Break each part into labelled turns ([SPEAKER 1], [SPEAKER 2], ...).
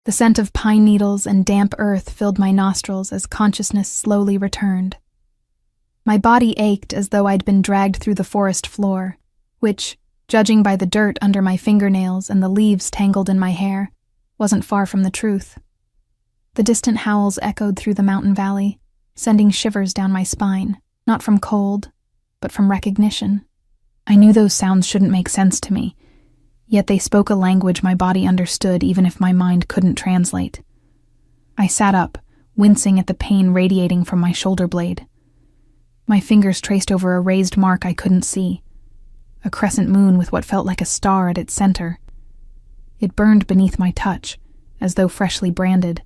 [SPEAKER 1] The scent of pine needles and damp earth filled my nostrils as consciousness slowly returned. My body ached as though I'd been dragged through the forest floor, which, judging by the dirt under my fingernails and the leaves tangled in my hair, wasn't far from the truth. The distant howls echoed through the mountain valley, sending shivers down my spine, not from cold, but from recognition. I knew those sounds shouldn't make sense to me, yet they spoke a language my body understood even if my mind couldn't translate. I sat up, wincing at the pain radiating from my shoulder blade. My fingers traced over a raised mark I couldn't see, a crescent moon with what felt like a star at its center. It burned beneath my touch, as though freshly branded,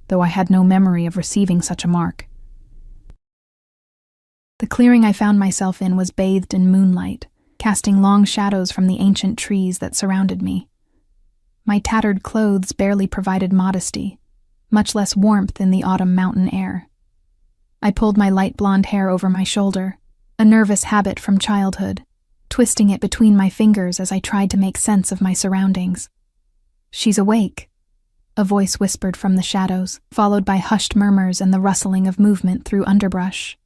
[SPEAKER 1] though I had no memory of receiving such a mark. The clearing I found myself in was bathed in moonlight, casting long shadows from the ancient trees that surrounded me. My tattered clothes barely provided modesty, much less warmth in the autumn mountain air. I pulled my light blonde hair over my shoulder, a nervous habit from childhood, twisting it between my fingers as I tried to make sense of my surroundings. "She's awake," a voice whispered from the shadows, followed by hushed murmurs and the rustling of movement through underbrush.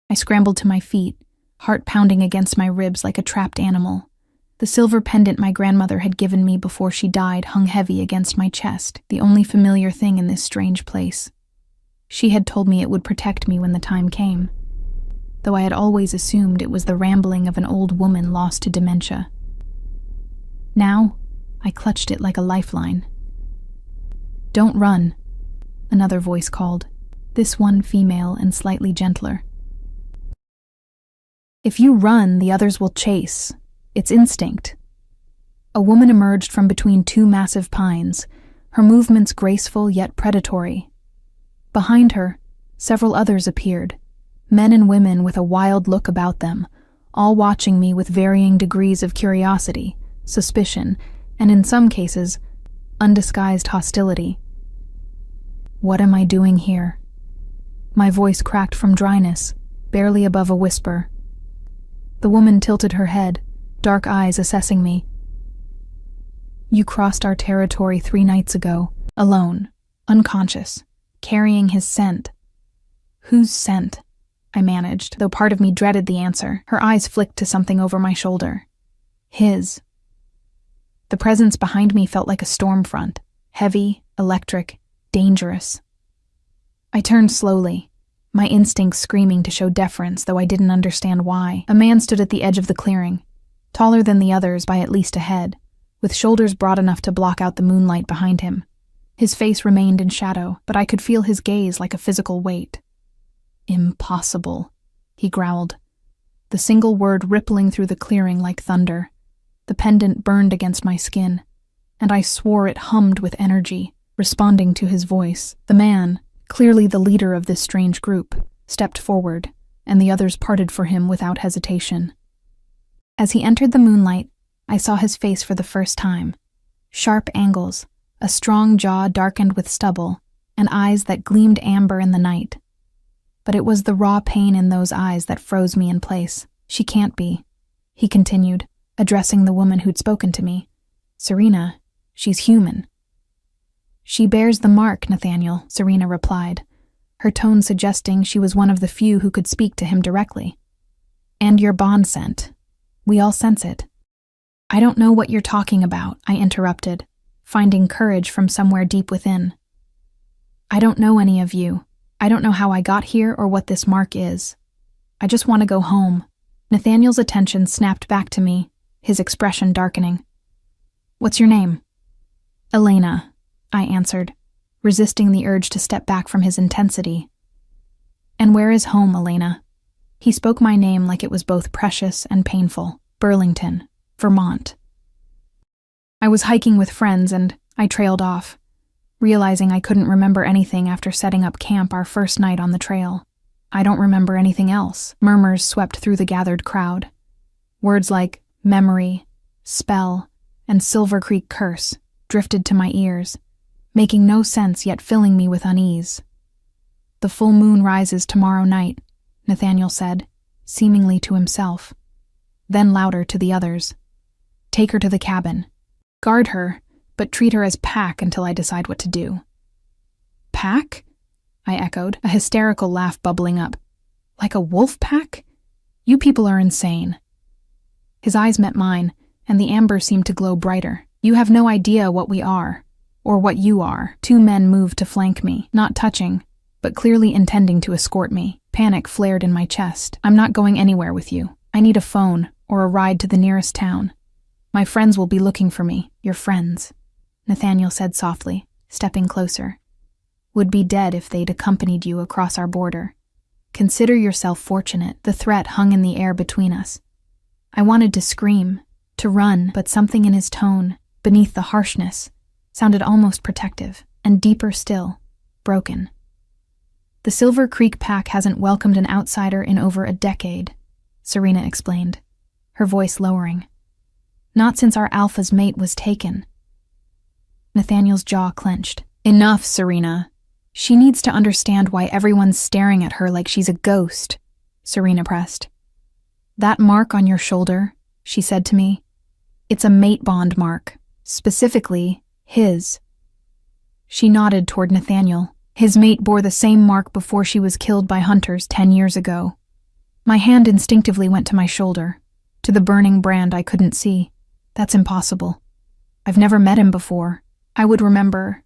[SPEAKER 1] I scrambled to my feet, heart pounding against my ribs like a trapped animal. The silver pendant my grandmother had given me before she died hung heavy against my chest, the only familiar thing in this strange place. She had told me it would protect me when the time came, though I had always assumed it was the rambling of an old woman lost to dementia. Now, I clutched it like a lifeline. "Don't run," another voice called, this one female and slightly gentler. "If you run, the others will chase. It's instinct." A woman emerged from between two massive pines, her movements graceful yet predatory. Behind her, several others appeared, men and women with a wild look about them, all watching me with varying degrees of curiosity, suspicion, and in some cases, undisguised hostility. What am I doing here? My voice cracked from dryness, barely above a whisper. The woman tilted her head, dark eyes assessing me. "You crossed our territory 3 nights ago, alone, unconscious, carrying his scent." "Whose scent?" I managed, though part of me dreaded the answer. Her eyes flicked to something over my shoulder. "His." The presence behind me felt like a storm front, heavy, electric, dangerous. I turned slowly, my instincts screaming to show deference, though I didn't understand why. A man stood at the edge of the clearing, taller than the others by at least a head, with shoulders broad enough to block out the moonlight behind him. His face remained in shadow, but I could feel his gaze like a physical weight. "Impossible," he growled, the single word rippling through the clearing like thunder. The pendant burned against my skin, and I swore it hummed with energy, responding to his voice. The man, clearly the leader of this strange group, stepped forward, and the others parted for him without hesitation. As he entered the moonlight, I saw his face for the first time. Sharp angles, a strong jaw darkened with stubble, and eyes that gleamed amber in the night. But it was the raw pain in those eyes that froze me in place. "She can't be," he continued, addressing the woman who'd spoken to me. "Serena, she's human." "She bears the mark, Nathaniel," Serena replied, her tone suggesting she was one of the few who could speak to him directly. "And your bond scent. We all sense it." "I don't know what you're talking about," I interrupted, finding courage from somewhere deep within. "I don't know any of you. I don't know how I got here or what this mark is. I just want to go home." Nathaniel's attention snapped back to me, his expression darkening. "What's your name?" "Elena," I answered, resisting the urge to step back from his intensity. "And where is home, Elena?" He spoke my name like it was both precious and painful. "Burlington, Vermont." I was hiking with friends and I trailed off, realizing I couldn't remember anything after setting up camp our first night on the trail. "I don't remember anything else." Murmurs swept through the gathered crowd. Words like memory, spell, and Silver Creek curse drifted to my ears, making no sense yet filling me with unease. "The full moon rises tomorrow night," Nathaniel said, seemingly to himself, then louder to the others. "Take her to the cabin. Guard her, but treat her as Pack until I decide what to do." "Pack?" I echoed, a hysterical laugh bubbling up. "Like a wolf pack? You people are insane." His eyes met mine, and the amber seemed to glow brighter. "You have no idea what we are, or what you are." Two men moved to flank me, not touching, but clearly intending to escort me. Panic flared in my chest. "I'm not going anywhere with you. I need a phone, or a ride to the nearest town. My friends will be looking for me." "Your friends," Nathaniel said softly, stepping closer, "would be dead if they'd accompanied you across our border. Consider yourself fortunate." The threat hung in the air between us. I wanted to scream, to run, but something in his tone, beneath the harshness, sounded almost protective, and deeper still, broken. "The Silver Creek Pack hasn't welcomed an outsider in over a decade," Serena explained, her voice lowering. "Not since our alpha's mate was taken." Nathaniel's jaw clenched. "Enough, Serena. She needs to understand why everyone's staring at her like she's a ghost," Serena pressed. "That mark on your shoulder," she said to me, "it's a mate bond mark, specifically his." She nodded toward Nathaniel. "His mate bore the same mark before she was killed by hunters 10 years ago." My hand instinctively went to my shoulder, to the burning brand I couldn't see. "That's impossible. I've never met him before. I would remember."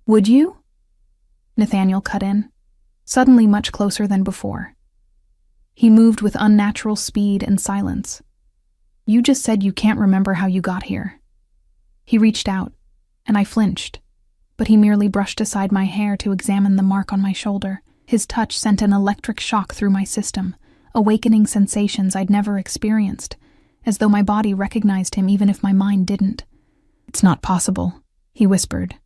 [SPEAKER 1] "Would you?" Nathaniel cut in, suddenly much closer than before. He moved with unnatural speed and silence. "You just said you can't remember how you got here." He reached out, and I flinched, but he merely brushed aside my hair to examine the mark on my shoulder. His touch sent an electric shock through my system, awakening sensations I'd never experienced, as though my body recognized him even if my mind didn't. "It's not possible," he whispered.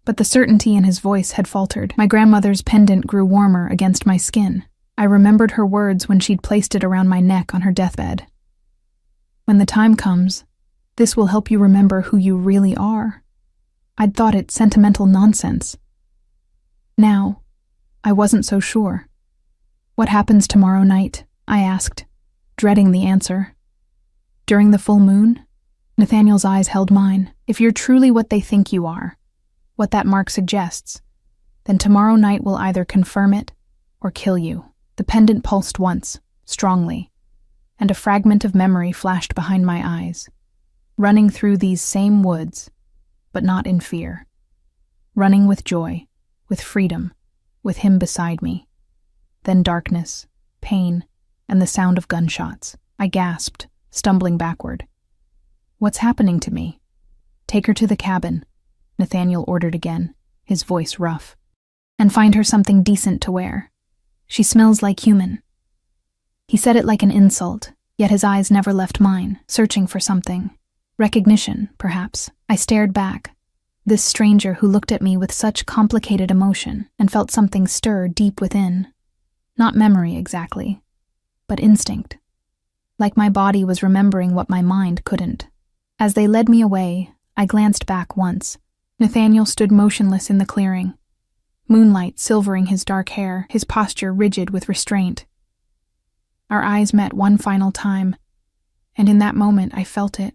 [SPEAKER 1] But the certainty in his voice had faltered. My grandmother's pendant grew warmer against my skin. I remembered her words when she'd placed it around my neck on her deathbed. "When the time comes, this will help you remember who you really are." I'd thought it sentimental nonsense. Now, I wasn't so sure. "What happens tomorrow night?" I asked, dreading the answer. "During the full moon?" Nathaniel's eyes held mine. "If you're truly what they think you are, what that mark suggests, then tomorrow night will either confirm it or kill you." The pendant pulsed once, strongly, and a fragment of memory flashed behind my eyes, running through these same woods, but not in fear. Running with joy, with freedom, with him beside me. Then darkness, pain, and the sound of gunshots. I gasped, stumbling backward. "What's happening to me?" "Take her to the cabin," Nathaniel ordered again, his voice rough. "And find her something decent to wear. She smells like human." He said it like an insult, yet his eyes never left mine, searching for something. Recognition, perhaps. I stared back. This stranger who looked at me with such complicated emotion and felt something stir deep within. Not memory exactly, but instinct. Like my body was remembering what my mind couldn't. As they led me away, I glanced back once. Nathaniel stood motionless in the clearing, moonlight silvering his dark hair, his posture rigid with restraint. Our eyes met one final time, and in that moment I felt it,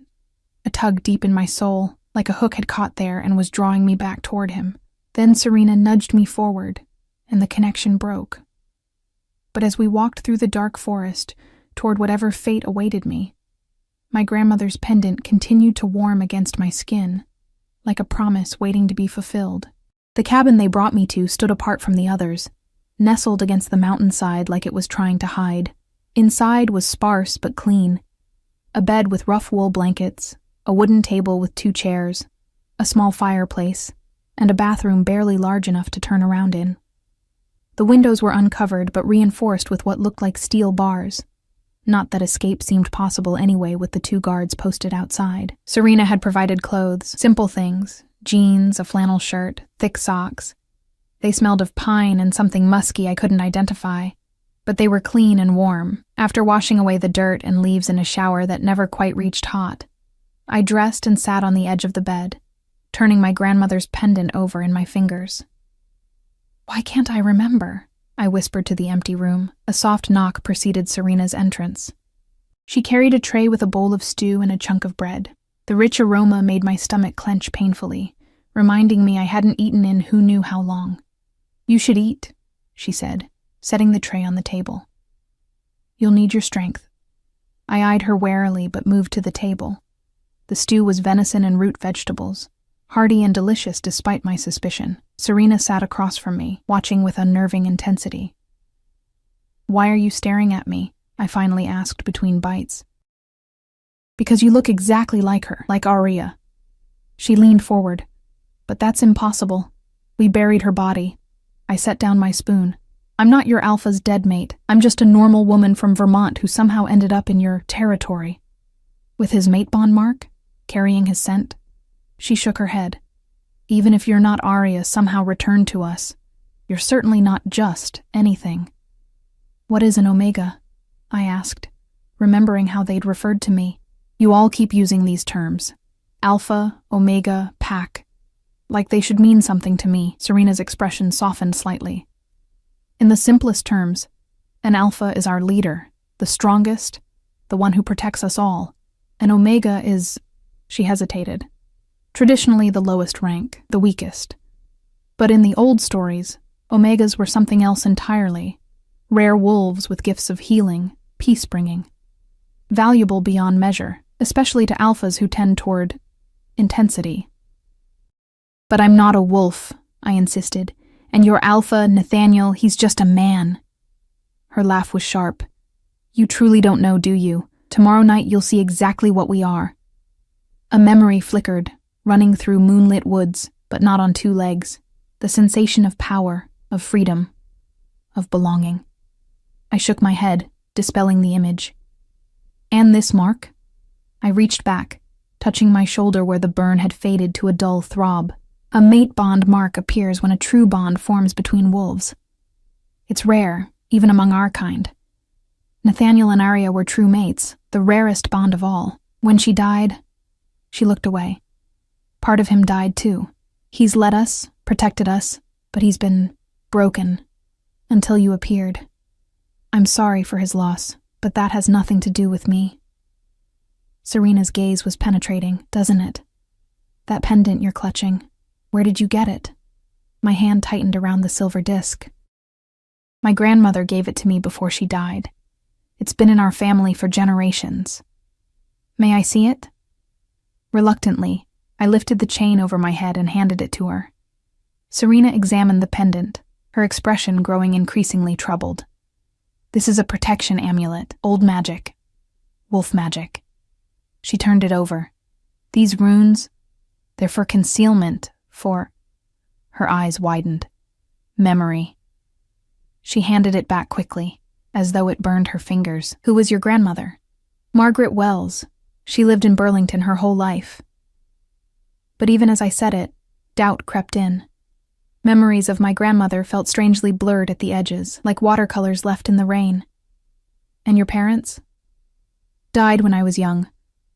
[SPEAKER 1] a tug deep in my soul, like a hook had caught there and was drawing me back toward him. Then Serena nudged me forward, and the connection broke. But as we walked through the dark forest, toward whatever fate awaited me, my grandmother's pendant continued to warm against my skin, like a promise waiting to be fulfilled. The cabin they brought me to stood apart from the others, nestled against the mountainside like it was trying to hide. Inside was sparse but clean. A bed with rough wool blankets, a wooden table with 2 chairs, a small fireplace, and a bathroom barely large enough to turn around in. The windows were uncovered but reinforced with what looked like steel bars. Not that escape seemed possible anyway with the 2 guards posted outside. Serena had provided clothes, simple things, jeans, a flannel shirt, thick socks. They smelled of pine and something musky I couldn't identify, but they were clean and warm. After washing away the dirt and leaves in a shower that never quite reached hot, I dressed and sat on the edge of the bed, turning my grandmother's pendant over in my fingers. "Why can't I remember?" I whispered to the empty room. A soft knock preceded Serena's entrance. She carried a tray with a bowl of stew and a chunk of bread. The rich aroma made my stomach clench painfully, reminding me I hadn't eaten in who knew how long. "You should eat," she said, setting the tray on the table. "You'll need your strength." I eyed her warily but moved to the table. The stew was venison and root vegetables, hearty and delicious despite my suspicion. Serena sat across from me, watching with unnerving intensity. "Why are you staring at me?" I finally asked between bites. "Because you look exactly like her, like Aria." She leaned forward. "But that's impossible. We buried her body." I set down my spoon. "I'm not your alpha's dead mate. I'm just a normal woman from Vermont who somehow ended up in your territory." "With his mate bond mark? Carrying his scent?" She shook her head. "Even if you're not Aria somehow returned to us, you're certainly not just anything." "What is an omega?" I asked, remembering how they'd referred to me. "You all keep using these terms. Alpha, omega, pack. Like they should mean something to me." Serena's expression softened slightly. "In the simplest terms, an alpha is our leader, the strongest, the one who protects us all. An omega is," she hesitated, "traditionally the lowest rank, the weakest. But in the old stories, omegas were something else entirely. Rare wolves with gifts of healing, peace-bringing. Valuable beyond measure, especially to alphas who tend toward intensity." "But I'm not a wolf," I insisted. "And your alpha, Nathaniel, he's just a man." Her laugh was sharp. "You truly don't know, do you? Tomorrow night you'll see exactly what we are." A memory flickered, running through moonlit woods, but not on two legs. The sensation of power, of freedom, of belonging. I shook my head, dispelling the image. "And this mark?" I reached back, touching my shoulder where the burn had faded to a dull throb. "A mate bond mark appears when a true bond forms between wolves. It's rare, even among our kind. Nathaniel and Aria were true mates, the rarest bond of all. When she died," she looked away, "part of him died too. He's led us, protected us, but he's been broken until you appeared. I'm sorry for his loss, but that has nothing to do with me." Serena's gaze was penetrating, "Doesn't it? That pendant you're clutching, where did you get it?" My hand tightened around the silver disc. "My grandmother gave it to me before she died. It's been in our family for generations." "May I see it?" Reluctantly, I lifted the chain over my head and handed it to her. Serena examined the pendant, her expression growing increasingly troubled. "This is a protection amulet, old magic. Wolf magic." She turned it over. "These runes, they're for concealment, for..." Her eyes widened. "Memory." She handed it back quickly, as though it burned her fingers. "Who was your grandmother?" "Margaret Wells. She lived in Burlington her whole life." But even as I said it, doubt crept in. Memories of my grandmother felt strangely blurred at the edges, like watercolors left in the rain. "And your parents?" "Died when I was young.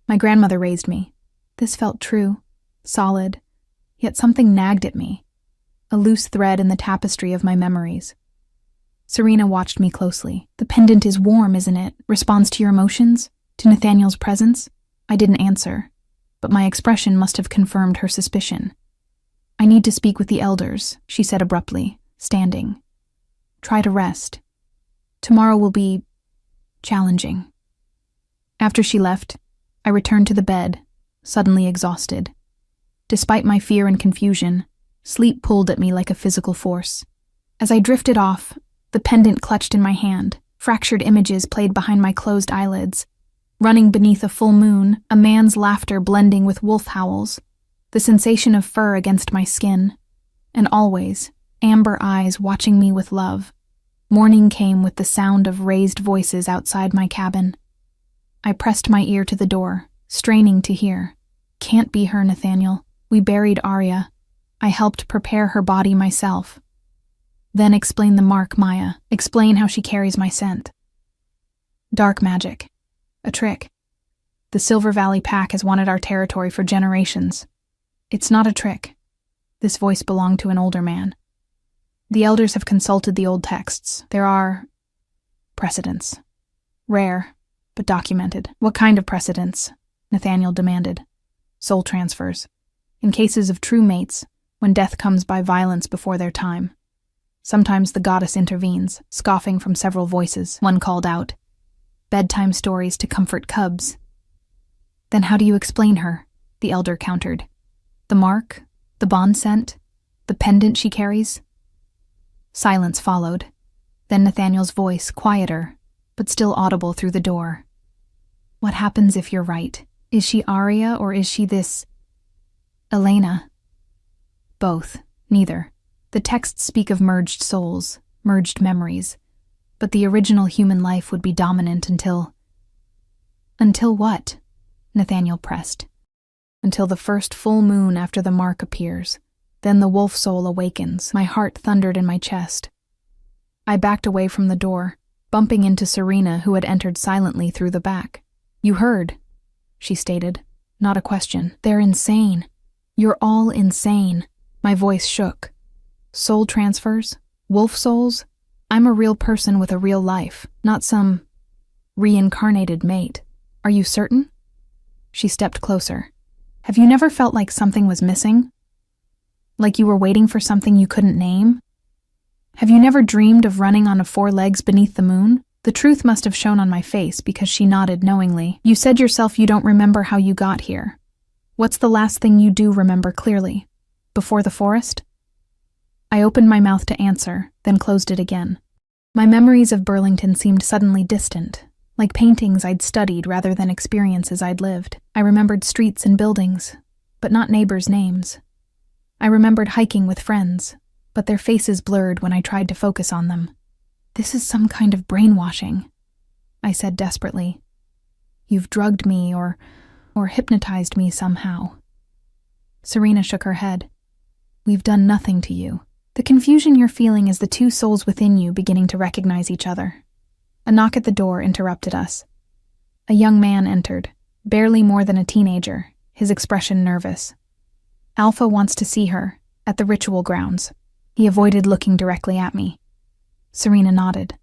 [SPEAKER 1] My grandmother raised me." This felt true, solid, yet something nagged at me, a loose thread in the tapestry of my memories. Serena watched me closely. "The pendant is warm, isn't it? Responds to your emotions? To Nathaniel's presence?" I didn't answer, but my expression must have confirmed her suspicion. "I need to speak with the elders," she said abruptly, standing. "Try to rest. Tomorrow will be challenging." After she left, I returned to the bed, suddenly exhausted. Despite my fear and confusion, sleep pulled at me like a physical force. As I drifted off, the pendant clutched in my hand, fractured images played behind my closed eyelids. Running beneath a full moon, a man's laughter blending with wolf howls, the sensation of fur against my skin, and always, amber eyes watching me with love. Morning came with the sound of raised voices outside my cabin. I pressed my ear to the door, straining to hear. "Can't be her, Nathaniel. We buried Aria. I helped prepare her body myself." "Then explain the mark, Maya. Explain how she carries my scent." "Dark magic. A trick. The Silver Valley Pack has wanted our territory for generations. It's not a trick." This voice belonged to an older man. "The elders have consulted the old texts. There are precedents. Rare, but documented." "What kind of precedents?" Nathaniel demanded. soul transfers. In cases of true mates, when death comes by violence before their time. Sometimes the goddess intervenes, scoffing from several voices. One called out, "Bedtime stories to comfort cubs." "Then how do you explain her?" the elder countered. "The mark? The bond scent? The pendant she carries?" Silence followed. Then Nathaniel's voice, quieter, but still audible through the door. "What happens if you're right? Is she Arya or is she this... Elena?" "Both. Neither. The texts speak of merged souls, merged memories, but the original human life would be dominant until..." "Until what?" Nathaniel pressed. "Until the first full moon after the mark appears. Then the wolf soul awakens." My heart thundered in my chest. I backed away from the door, bumping into Serena, who had entered silently through the back. "You heard," she stated. Not a question. "They're insane. You're all insane." My voice shook. "Soul transfers? Wolf souls? I'm a real person with a real life, not some reincarnated mate. Are you certain?" She stepped closer. "Have you never felt like something was missing? Like you were waiting for something you couldn't name? Have you never dreamed of running on 4 legs beneath the moon?" The truth must have shown on my face because she nodded knowingly. "You said yourself you don't remember how you got here. What's the last thing you do remember clearly? Before the forest?" I opened my mouth to answer, then closed it again. My memories of Burlington seemed suddenly distant, like paintings I'd studied rather than experiences I'd lived. I remembered streets and buildings, but not neighbors' names. I remembered hiking with friends, but their faces blurred when I tried to focus on them. "This is some kind of brainwashing," I said desperately. "You've drugged me or hypnotized me somehow." Serena shook her head. "We've done nothing to you. The confusion you're feeling is the 2 souls within you beginning to recognize each other." A knock at the door interrupted us. A young man entered, barely more than a teenager, his expression nervous. "Alpha wants to see her, at the ritual grounds." He avoided looking directly at me. Serena nodded.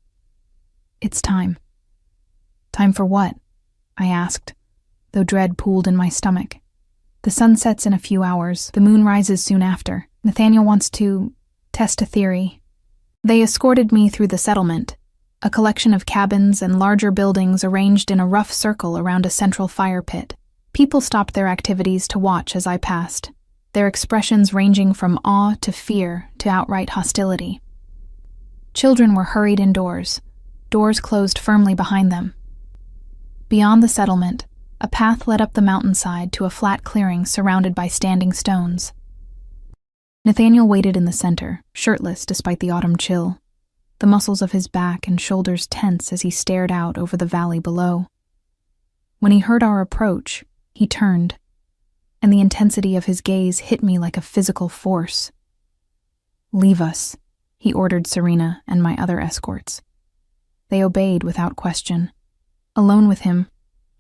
[SPEAKER 1] "It's time." "Time for what?" I asked, though dread pooled in my stomach. "The sun sets in a few hours. The moon rises soon after. Nathaniel wants to test a theory." They escorted me through the settlement, a collection of cabins and larger buildings arranged in a rough circle around a central fire pit. People stopped their activities to watch as I passed, their expressions ranging from awe to fear to outright hostility. Children were hurried indoors, doors closed firmly behind them. Beyond the settlement, a path led up the mountainside to a flat clearing surrounded by standing stones. Nathaniel waited in the center, shirtless despite the autumn chill, the muscles of his back and shoulders tense as he stared out over the valley below. When he heard our approach, he turned, and the intensity of his gaze hit me like a physical force. "Leave us," he ordered Serena and my other escorts. They obeyed without question. Alone with him,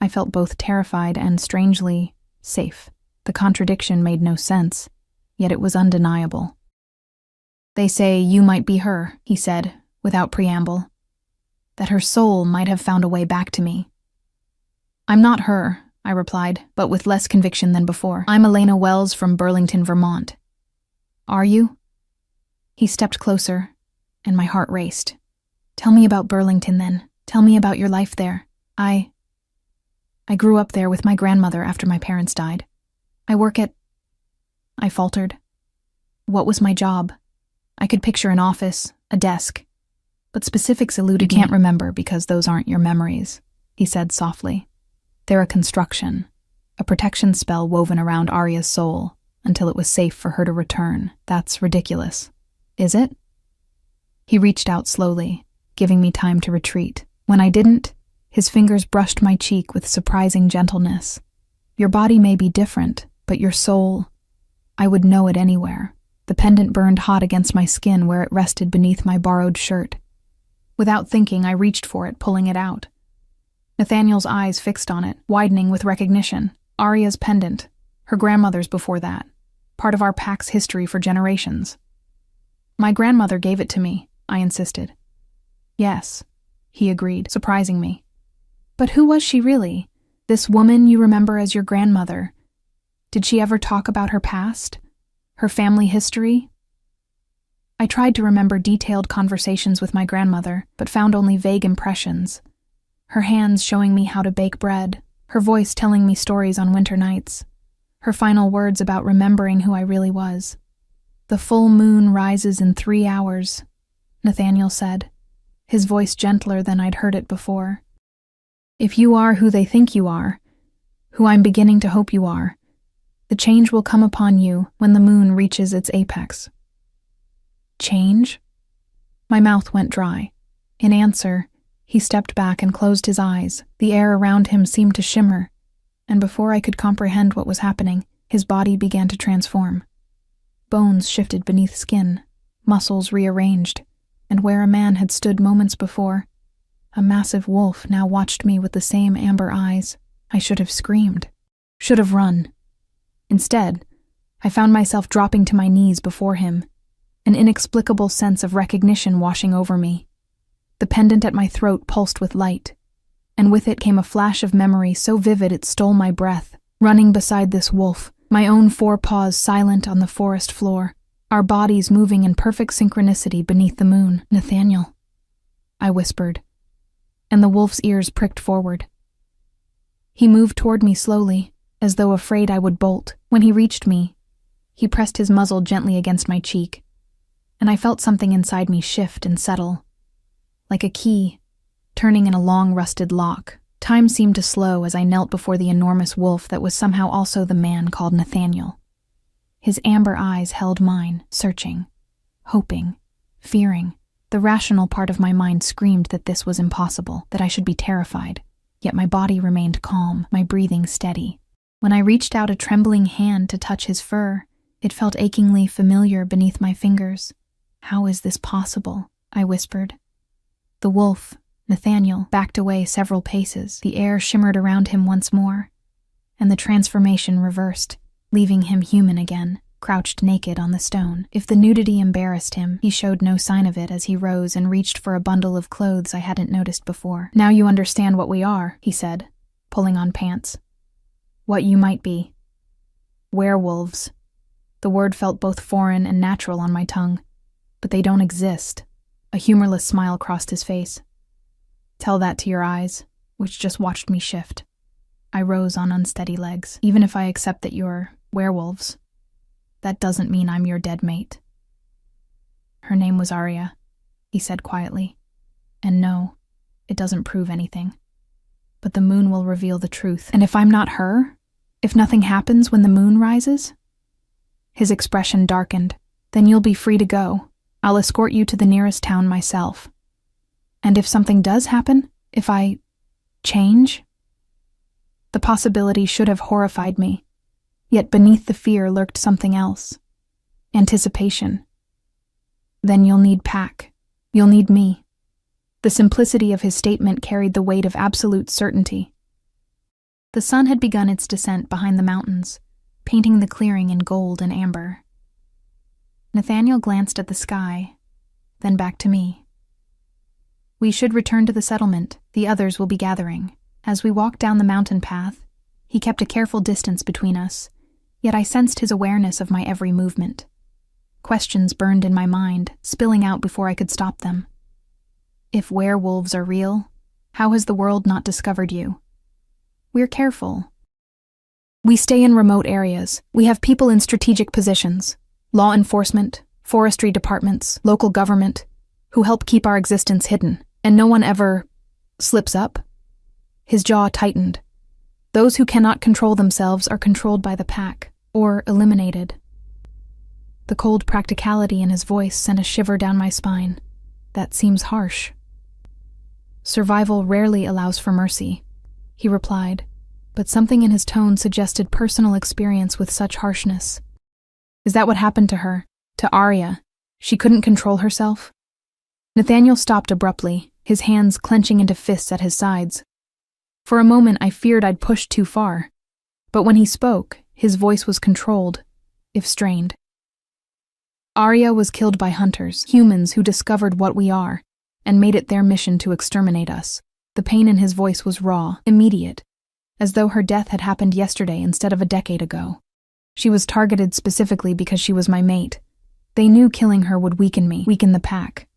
[SPEAKER 1] I felt both terrified and strangely safe. The contradiction made no sense, yet it was undeniable. "They say you might be her," he said, without preamble. "That her soul might have found a way back to me." "I'm not her," I replied, but with less conviction than before. "I'm Elena Wells from Burlington, Vermont." "Are you?" He stepped closer, and my heart raced. "Tell me about Burlington, then. Tell me about your life there. I grew up there with my grandmother after my parents died. I work at..." I faltered. What was my job? I could picture an office, a desk, but specifics eluded me. "You can't remember because those aren't your memories," he said softly. "They're a construction, a protection spell woven around Arya's soul until it was safe for her to return. That's ridiculous. Is it?" He reached out slowly, giving me time to retreat. When I didn't, his fingers brushed my cheek with surprising gentleness. "Your body may be different, but your soul, I would know it anywhere." The pendant burned hot against my skin where it rested beneath my borrowed shirt. Without thinking, I reached for it, pulling it out. Nathaniel's eyes fixed on it, widening with recognition. Arya's pendant, her grandmother's before that, part of our pack's history for generations. "My grandmother gave it to me," I insisted. "Yes," he agreed, surprising me. "But who was she really? This woman you remember as your grandmother? Did she ever talk about her past? Her family history? I tried to remember detailed conversations with my grandmother, but found only vague impressions. Her hands showing me how to bake bread, her voice telling me stories on winter nights, her final words about remembering who I really was. "The full moon rises in 3 hours," Nathaniel said, his voice gentler than I'd heard it before. "If you are who they think you are, who I'm beginning to hope you are, the change will come upon you when the moon reaches its apex." Change? My mouth went dry. In answer, he stepped back and closed his eyes. The air around him seemed to shimmer, and before I could comprehend what was happening, his body began to transform. Bones shifted beneath skin, muscles rearranged, and where a man had stood moments before, a massive wolf now watched me with the same amber eyes. I should have screamed, should have run. Instead, I found myself dropping to my knees before him, an inexplicable sense of recognition washing over me. The pendant at my throat pulsed with light, and with it came a flash of memory so vivid it stole my breath. Running beside this wolf, my own 4 paws silent on the forest floor, our bodies moving in perfect synchronicity beneath the moon. "Nathaniel," I whispered, and the wolf's ears pricked forward. He moved toward me slowly, as though afraid I would bolt. When he reached me, he pressed his muzzle gently against my cheek, and I felt something inside me shift and settle, like a key turning in a long rusted lock. Time seemed to slow as I knelt before the enormous wolf that was somehow also the man called Nathaniel. His amber eyes held mine, searching, hoping, fearing. The rational part of my mind screamed that this was impossible, that I should be terrified, yet my body remained calm, my breathing steady. When I reached out a trembling hand to touch his fur, it felt achingly familiar beneath my fingers. "How is this possible?" I whispered. The wolf, Nathaniel, backed away several paces. The air shimmered around him once more, and the transformation reversed, leaving him human again, crouched naked on the stone. If the nudity embarrassed him, he showed no sign of it as he rose and reached for a bundle of clothes I hadn't noticed before. "Now you understand what we are," he said, pulling on pants. "What you might be. Werewolves." The word felt both foreign and natural on my tongue. "But they don't exist." A humorless smile crossed his face. "Tell that to your eyes, which just watched me shift." I rose on unsteady legs. "Even if I accept that you're werewolves, that doesn't mean I'm your dead mate." "Her name was Arya," he said quietly. "And no, it doesn't prove anything. But the moon will reveal the truth. And if I'm not her, if nothing happens when the moon rises?" His expression darkened. "Then you'll be free to go. I'll escort you to the nearest town myself. And if something does happen, if I change?" The possibility should have horrified me, yet beneath the fear lurked something else. Anticipation. "Then you'll need Pack. You'll need me." The simplicity of his statement carried the weight of absolute certainty. The sun had begun its descent behind the mountains, painting the clearing in gold and amber. Nathaniel glanced at the sky, then back to me. "We should return to the settlement. The others will be gathering." As we walked down the mountain path, he kept a careful distance between us, yet I sensed his awareness of my every movement. Questions burned in my mind, spilling out before I could stop them. If werewolves are real, how has the world not discovered you? We're careful. We stay in remote areas. We have people in strategic positions, law enforcement, forestry departments, local government, who help keep our existence hidden, and no one ever slips up. His jaw tightened. Those who cannot control themselves are controlled by the pack, or eliminated. The cold practicality in his voice sent a shiver down my spine. That seems harsh. "Survival rarely allows for mercy," he replied, but something in his tone suggested personal experience with such harshness. "Is that what happened to her? To Arya? She couldn't control herself?" Nathaniel stopped abruptly, his hands clenching into fists at his sides. For a moment I feared I'd pushed too far, but when he spoke, his voice was controlled, if strained. "Arya was killed by hunters, humans who discovered what we are, and made it their mission to exterminate us." The pain in his voice was raw, immediate, as though her death had happened yesterday instead of a decade ago. She was targeted specifically because she was my mate. They knew killing her would weaken me, weaken the pack.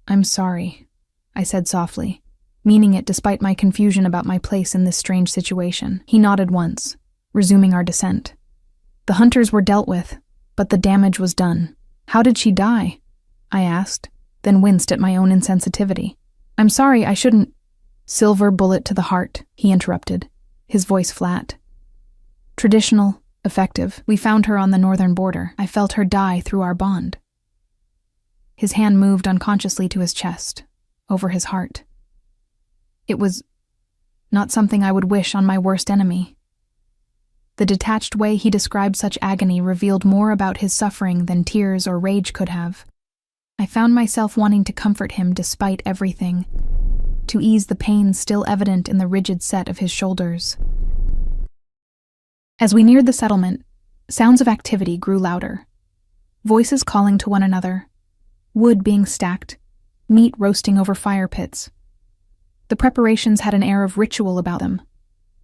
[SPEAKER 1] I'm sorry, I said softly, meaning it despite my confusion about my place in this strange situation. He nodded once, resuming our descent. The hunters were dealt with, but the damage was done. How did she die? I asked, then winced at my own insensitivity. I'm sorry, I shouldn't. Silver bullet to the heart, he interrupted, his voice flat. Traditional, effective. We found her on the northern border. I felt her die through our bond. His hand moved unconsciously to his chest, over his heart. It was not something I would wish on my worst enemy. The detached way he described such agony revealed more about his suffering than tears or rage could have. I found myself wanting to comfort him despite everything, to ease the pain still evident in the rigid set of his shoulders. As we neared the settlement, sounds of activity grew louder. Voices calling to one another, wood being stacked, meat roasting over fire pits. The preparations had an air of ritual about them,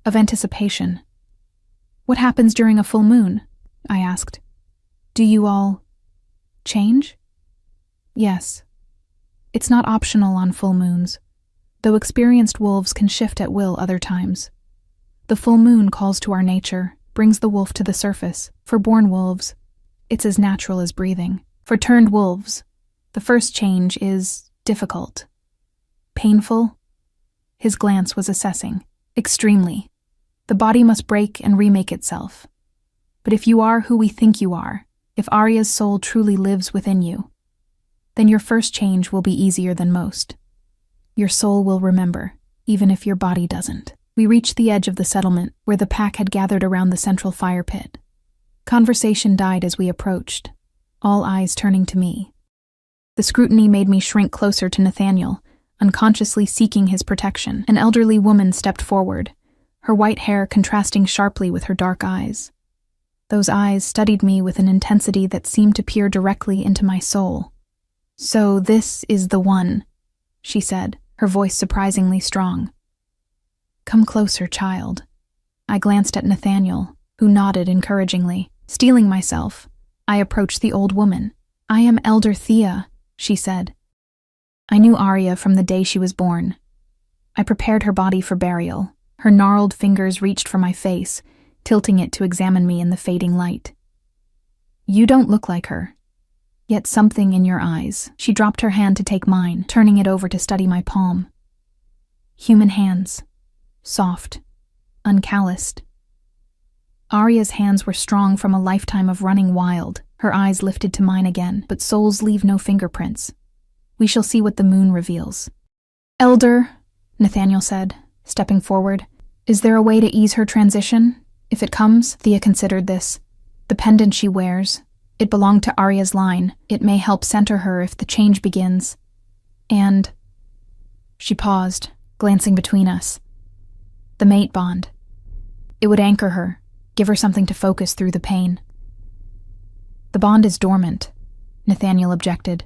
[SPEAKER 1] of anticipation. What happens during a full moon? I asked. Do you all change? Yes. It's not optional on full moons, though experienced wolves can shift at will other times. The full moon calls to our nature, brings the wolf to the surface. For born wolves, it's as natural as breathing. For turned wolves, the first change is difficult. Painful? His glance was assessing. Extremely. The body must break and remake itself. But if you are who we think you are, if Arya's soul truly lives within you, then your first change will be easier than most. Your soul will remember, even if your body doesn't. We reached the edge of the settlement, where the pack had gathered around the central fire pit. Conversation died as we approached, all eyes turning to me. The scrutiny made me shrink closer to Nathaniel, unconsciously seeking his protection. An elderly woman stepped forward, her white hair contrasting sharply with her dark eyes. Those eyes studied me with an intensity that seemed to peer directly into my soul. So this is the one, she said, her voice surprisingly strong. Come closer, child. I glanced at Nathaniel, who nodded encouragingly. Steeling myself, I approached the old woman. I am Elder Thea, she said. I knew Arya from the day she was born. I prepared her body for burial. Her gnarled fingers reached for my face, tilting it to examine me in the fading light. You don't look like her. Yet something in your eyes. She dropped her hand to take mine, turning it over to study my palm. Human hands. Soft. Uncalloused. Arya's hands were strong from a lifetime of running wild, her eyes lifted to mine again, but souls leave no fingerprints. We shall see what the moon reveals. Elder, Nathaniel said, stepping forward, is there a way to ease her transition? If it comes, Thea considered this. The pendant she wears, it belonged to Arya's line. It may help center her if the change begins. And... She paused, glancing between us. The mate bond. It would anchor her, give her something to focus through the pain. The bond is dormant, Nathaniel objected.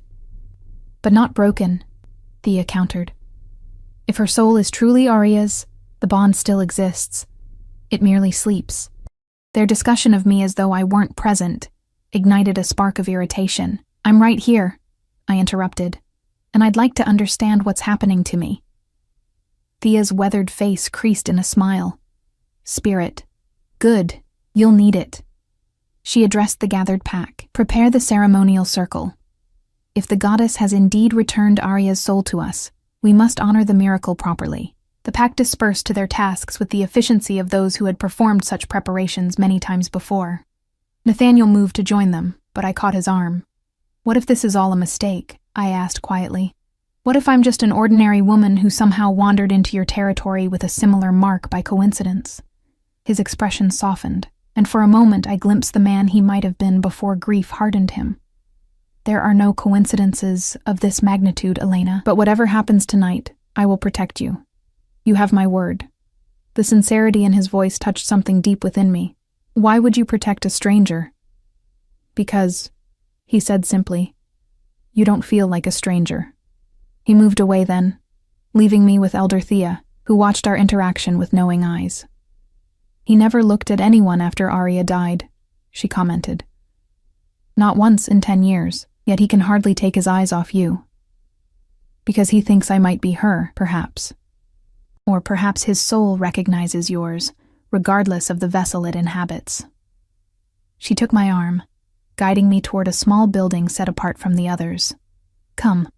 [SPEAKER 1] But not broken, Thea countered. If her soul is truly Arya's, the bond still exists. It merely sleeps. Their discussion of me as though I weren't present ignited a spark of irritation. I'm right here, I interrupted, and I'd like to understand what's happening to me. Thea's weathered face creased in a smile. Spirit. Good. You'll need it. She addressed the gathered pack. Prepare the ceremonial circle. If the goddess has indeed returned Arya's soul to us, we must honor the miracle properly. The pack dispersed to their tasks with the efficiency of those who had performed such preparations many times before. Nathaniel moved to join them, but I caught his arm. What if this is all a mistake? I asked quietly. What if I'm just an ordinary woman who somehow wandered into your territory with a similar mark by coincidence? His expression softened, and for a moment I glimpsed the man he might have been before grief hardened him. There are no coincidences of this magnitude, Elena, but whatever happens tonight, I will protect you. You have my word. The sincerity in his voice touched something deep within me. Why would you protect a stranger? Because, he said simply, you don't feel like a stranger. He moved away then, leaving me with Elder Thea, who watched our interaction with knowing eyes. He never looked at anyone after Arya died. she commented. Not once in 10 years, yet he can hardly take his eyes off you. Because he thinks I might be her, perhaps. Or perhaps his soul recognizes yours, regardless of the vessel it inhabits. She took my arm, guiding me toward a small building set apart from the others. Come.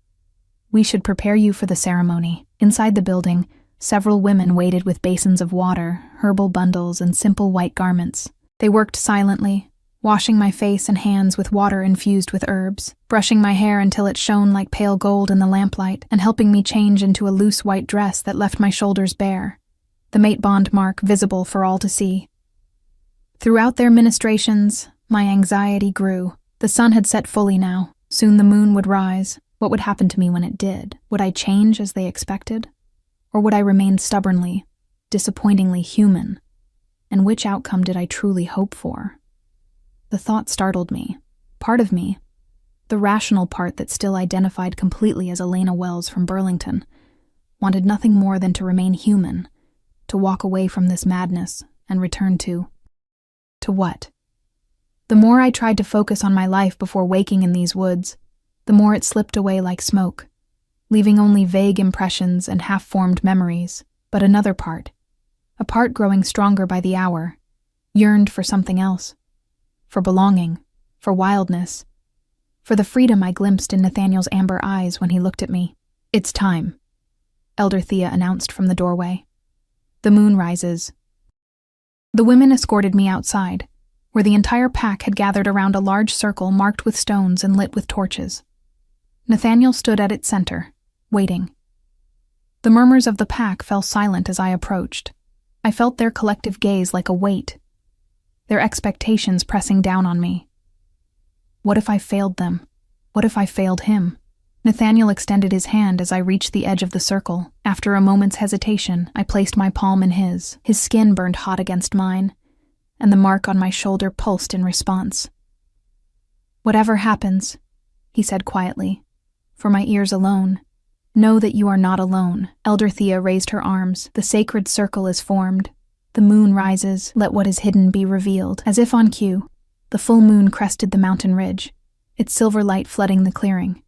[SPEAKER 1] We should prepare you for the ceremony. Inside the building, several women waited with basins of water, herbal bundles, and simple white garments. They worked silently, washing my face and hands with water infused with herbs, brushing my hair until it shone like pale gold in the lamplight, and helping me change into a loose white dress that left my shoulders bare, the mate bond mark visible for all to see. Throughout their ministrations, my anxiety grew. The sun had set fully now. Soon the moon would rise. What would happen to me when it did? Would I change as they expected? Or would I remain stubbornly, disappointingly human? And which outcome did I truly hope for? The thought startled me. Part of me, the rational part that still identified completely as Elena Wells from Burlington, wanted nothing more than to remain human, to walk away from this madness and return to what? The more I tried to focus on my life before waking in these woods, the more it slipped away like smoke, leaving only vague impressions and half-formed memories. But another part, a part growing stronger by the hour, yearned for something else. For belonging, for wildness, for the freedom I glimpsed in Nathaniel's amber eyes when he looked at me. It's time, Elder Thea announced from the doorway. The moon rises. The women escorted me outside, where the entire pack had gathered around a large circle marked with stones and lit with torches. Nathaniel stood at its center, waiting. The murmurs of the pack fell silent as I approached. I felt their collective gaze like a weight, their expectations pressing down on me. What if I failed them? What if I failed him? Nathaniel extended his hand as I reached the edge of the circle. After a moment's hesitation, I placed my palm in his. His skin burned hot against mine, and the mark on my shoulder pulsed in response. Whatever happens, he said quietly, for my ears alone, know that you are not alone. Elder Thea raised her arms. The sacred circle is formed. The moon rises. Let what is hidden be revealed. As if on cue, the full moon crested the mountain ridge, its silver light flooding the clearing.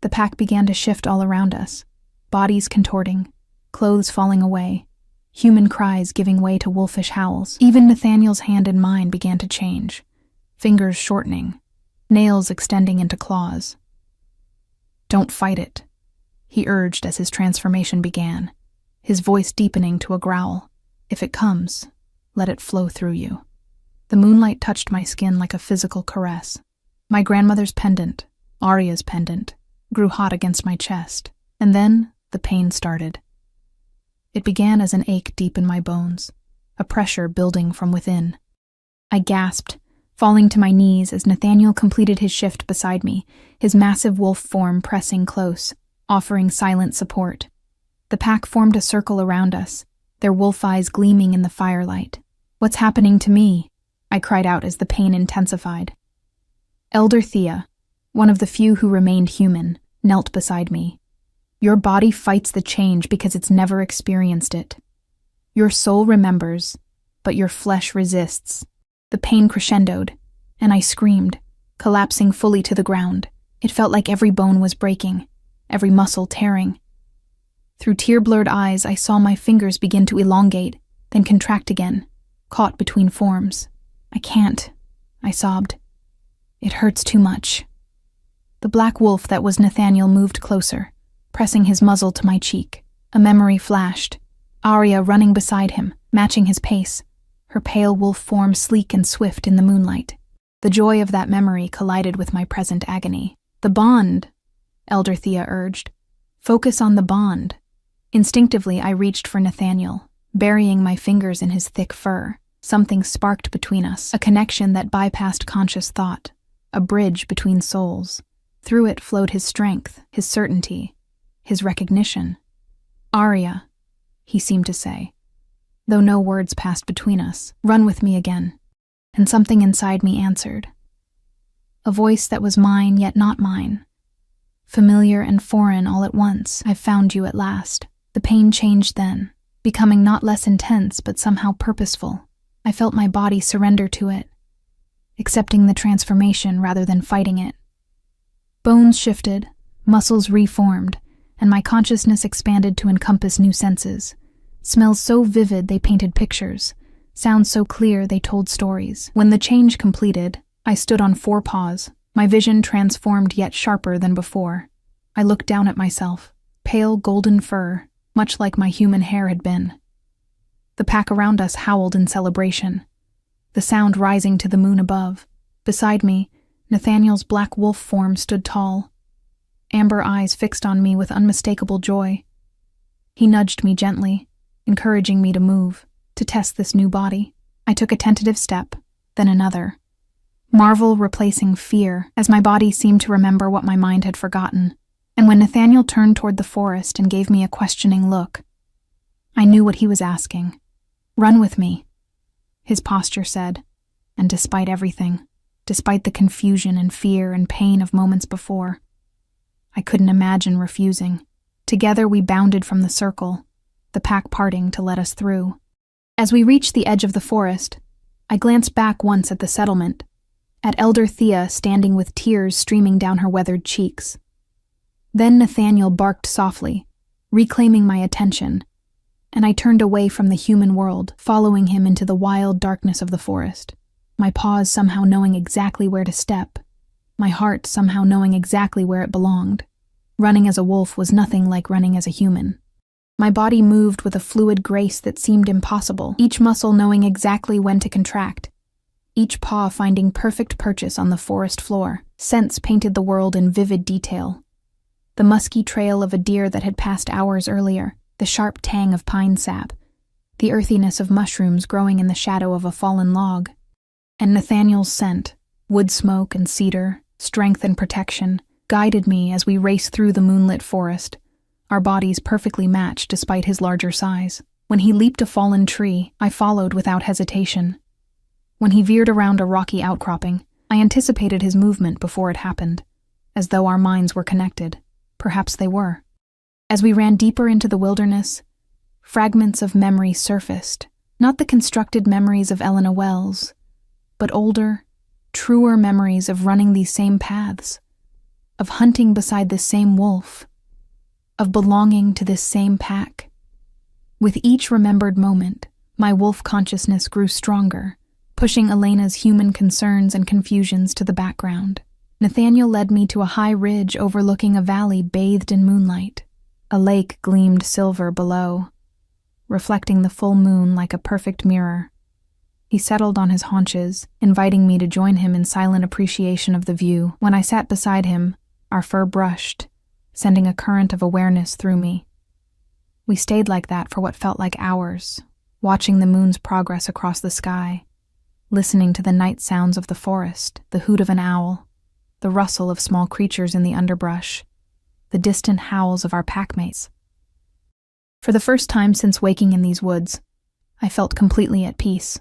[SPEAKER 1] The pack began to shift all around us, bodies contorting, clothes falling away, human cries giving way to wolfish howls. Even Nathaniel's hand in mine began to change, fingers shortening, nails extending into claws. Don't fight it, he urged as his transformation began, his voice deepening to a growl. If it comes, let it flow through you. The moonlight touched my skin like a physical caress. My grandmother's pendant, Aria's pendant, grew hot against my chest, and then the pain started. It began as an ache deep in my bones, a pressure building from within. I gasped, falling to my knees as Nathaniel completed his shift beside me, his massive wolf form pressing close, offering silent support. The pack formed a circle around us, their wolf eyes gleaming in the firelight. What's happening to me? I cried out as the pain intensified. Elder Thea, one of the few who remained human, knelt beside me. Your body fights the change because it's never experienced it. Your soul remembers, but your flesh resists. The pain crescendoed, and I screamed, collapsing fully to the ground. It felt like every bone was breaking, every muscle tearing. Through tear-blurred eyes, I saw my fingers begin to elongate, then contract again, caught between forms. I can't, I sobbed. It hurts too much. The black wolf that was Nathaniel moved closer, pressing his muzzle to my cheek. A memory flashed. Aria running beside him, matching his pace, her pale wolf form sleek and swift in the moonlight. The joy of that memory collided with my present agony. The bond, Elder Thea urged. Focus on the bond. Instinctively, I reached for Nathaniel, burying my fingers in his thick fur. Something sparked between us, a connection that bypassed conscious thought, a bridge between souls. Through it flowed his strength, his certainty, his recognition. Aria, he seemed to say, though no words passed between us, run with me again. And something inside me answered. A voice that was mine yet not mine. Familiar and foreign all at once, I've found you at last. The pain changed then, becoming not less intense but somehow purposeful. I felt my body surrender to it. accepting the transformation rather than fighting it. Bones shifted, muscles reformed, and my consciousness expanded to encompass new senses. Smells so vivid they painted pictures, sounds so clear they told stories. When the change completed, I stood on 4 paws, my vision transformed yet sharper than before. I looked down at myself, pale golden fur, much like my human hair had been. The pack around us howled in celebration, the sound rising to the moon above. Beside me, Nathaniel's black wolf form stood tall, amber eyes fixed on me with unmistakable joy. He nudged me gently, encouraging me to move, to test this new body. I took a tentative step, then another. Marvel replacing fear, as my body seemed to remember what my mind had forgotten. And when Nathaniel turned toward the forest and gave me a questioning look, I knew what he was asking. "Run with me," his posture said, and despite everything, despite the confusion and fear and pain of moments before, I couldn't imagine refusing. Together we bounded from the circle, the pack parting to let us through. As we reached the edge of the forest, I glanced back once at the settlement, at Elder Thea standing with tears streaming down her weathered cheeks. Then Nathaniel barked softly, reclaiming my attention, and I turned away from the human world, following him into the wild darkness of the forest, my paws somehow knowing exactly where to step, my heart somehow knowing exactly where it belonged. Running as a wolf was nothing like running as a human. My body moved with a fluid grace that seemed impossible, each muscle knowing exactly when to contract, each paw finding perfect purchase on the forest floor. Scents painted the world in vivid detail. The musky trail of a deer that had passed hours earlier, the sharp tang of pine sap, the earthiness of mushrooms growing in the shadow of a fallen log, and Nathaniel's scent, wood smoke and cedar, strength and protection, guided me as we raced through the moonlit forest, our bodies perfectly matched despite his larger size. When he leaped a fallen tree, I followed without hesitation. When he veered around a rocky outcropping, I anticipated his movement before it happened, as though our minds were connected. Perhaps they were. As we ran deeper into the wilderness, fragments of memory surfaced, not the constructed memories of Elena Wells, but older, truer memories of running these same paths, of hunting beside this same wolf, of belonging to this same pack. With each remembered moment, my wolf consciousness grew stronger, pushing Elena's human concerns and confusions to the background. Nathaniel led me to a high ridge overlooking a valley bathed in moonlight. A lake gleamed silver below, reflecting the full moon like a perfect mirror. He settled on his haunches, inviting me to join him in silent appreciation of the view. When I sat beside him, our fur brushed, sending a current of awareness through me. We stayed like that for what felt like hours, watching the moon's progress across the sky, listening to the night sounds of the forest, the hoot of an owl, the rustle of small creatures in the underbrush, the distant howls of our packmates. For the first time since waking in these woods, I felt completely at peace.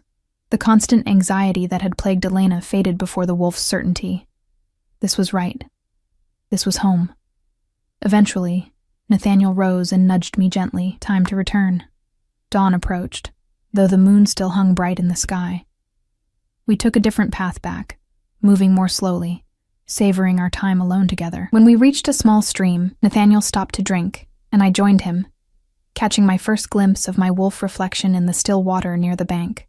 [SPEAKER 1] The constant anxiety that had plagued Elena faded before the wolf's certainty. This was right. This was home. Eventually, Nathaniel rose and nudged me gently, time to return. Dawn approached, though the moon still hung bright in the sky. We took a different path back, moving more slowly, savoring our time alone together. When we reached a small stream, Nathaniel stopped to drink, and I joined him, catching my first glimpse of my wolf reflection in the still water near the bank.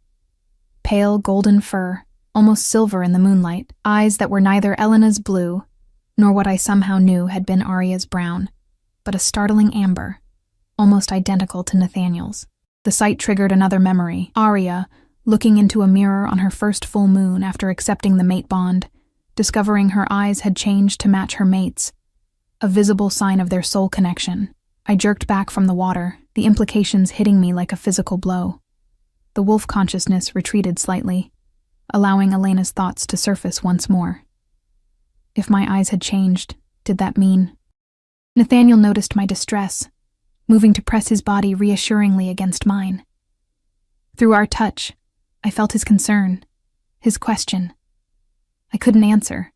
[SPEAKER 1] Pale golden fur, almost silver in the moonlight, eyes that were neither Elena's blue, nor what I somehow knew had been Arya's brown, but a startling amber, almost identical to Nathaniel's. The sight triggered another memory. Arya, looking into a mirror on her first full moon after accepting the mate bond, discovering her eyes had changed to match her mate's, a visible sign of their soul connection. I jerked back from the water, the implications hitting me like a physical blow. The wolf consciousness retreated slightly, allowing Elena's thoughts to surface once more. If my eyes had changed, did that mean? Nathaniel noticed my distress, moving to press his body reassuringly against mine. Through our touch, I felt his concern, his question. I couldn't answer,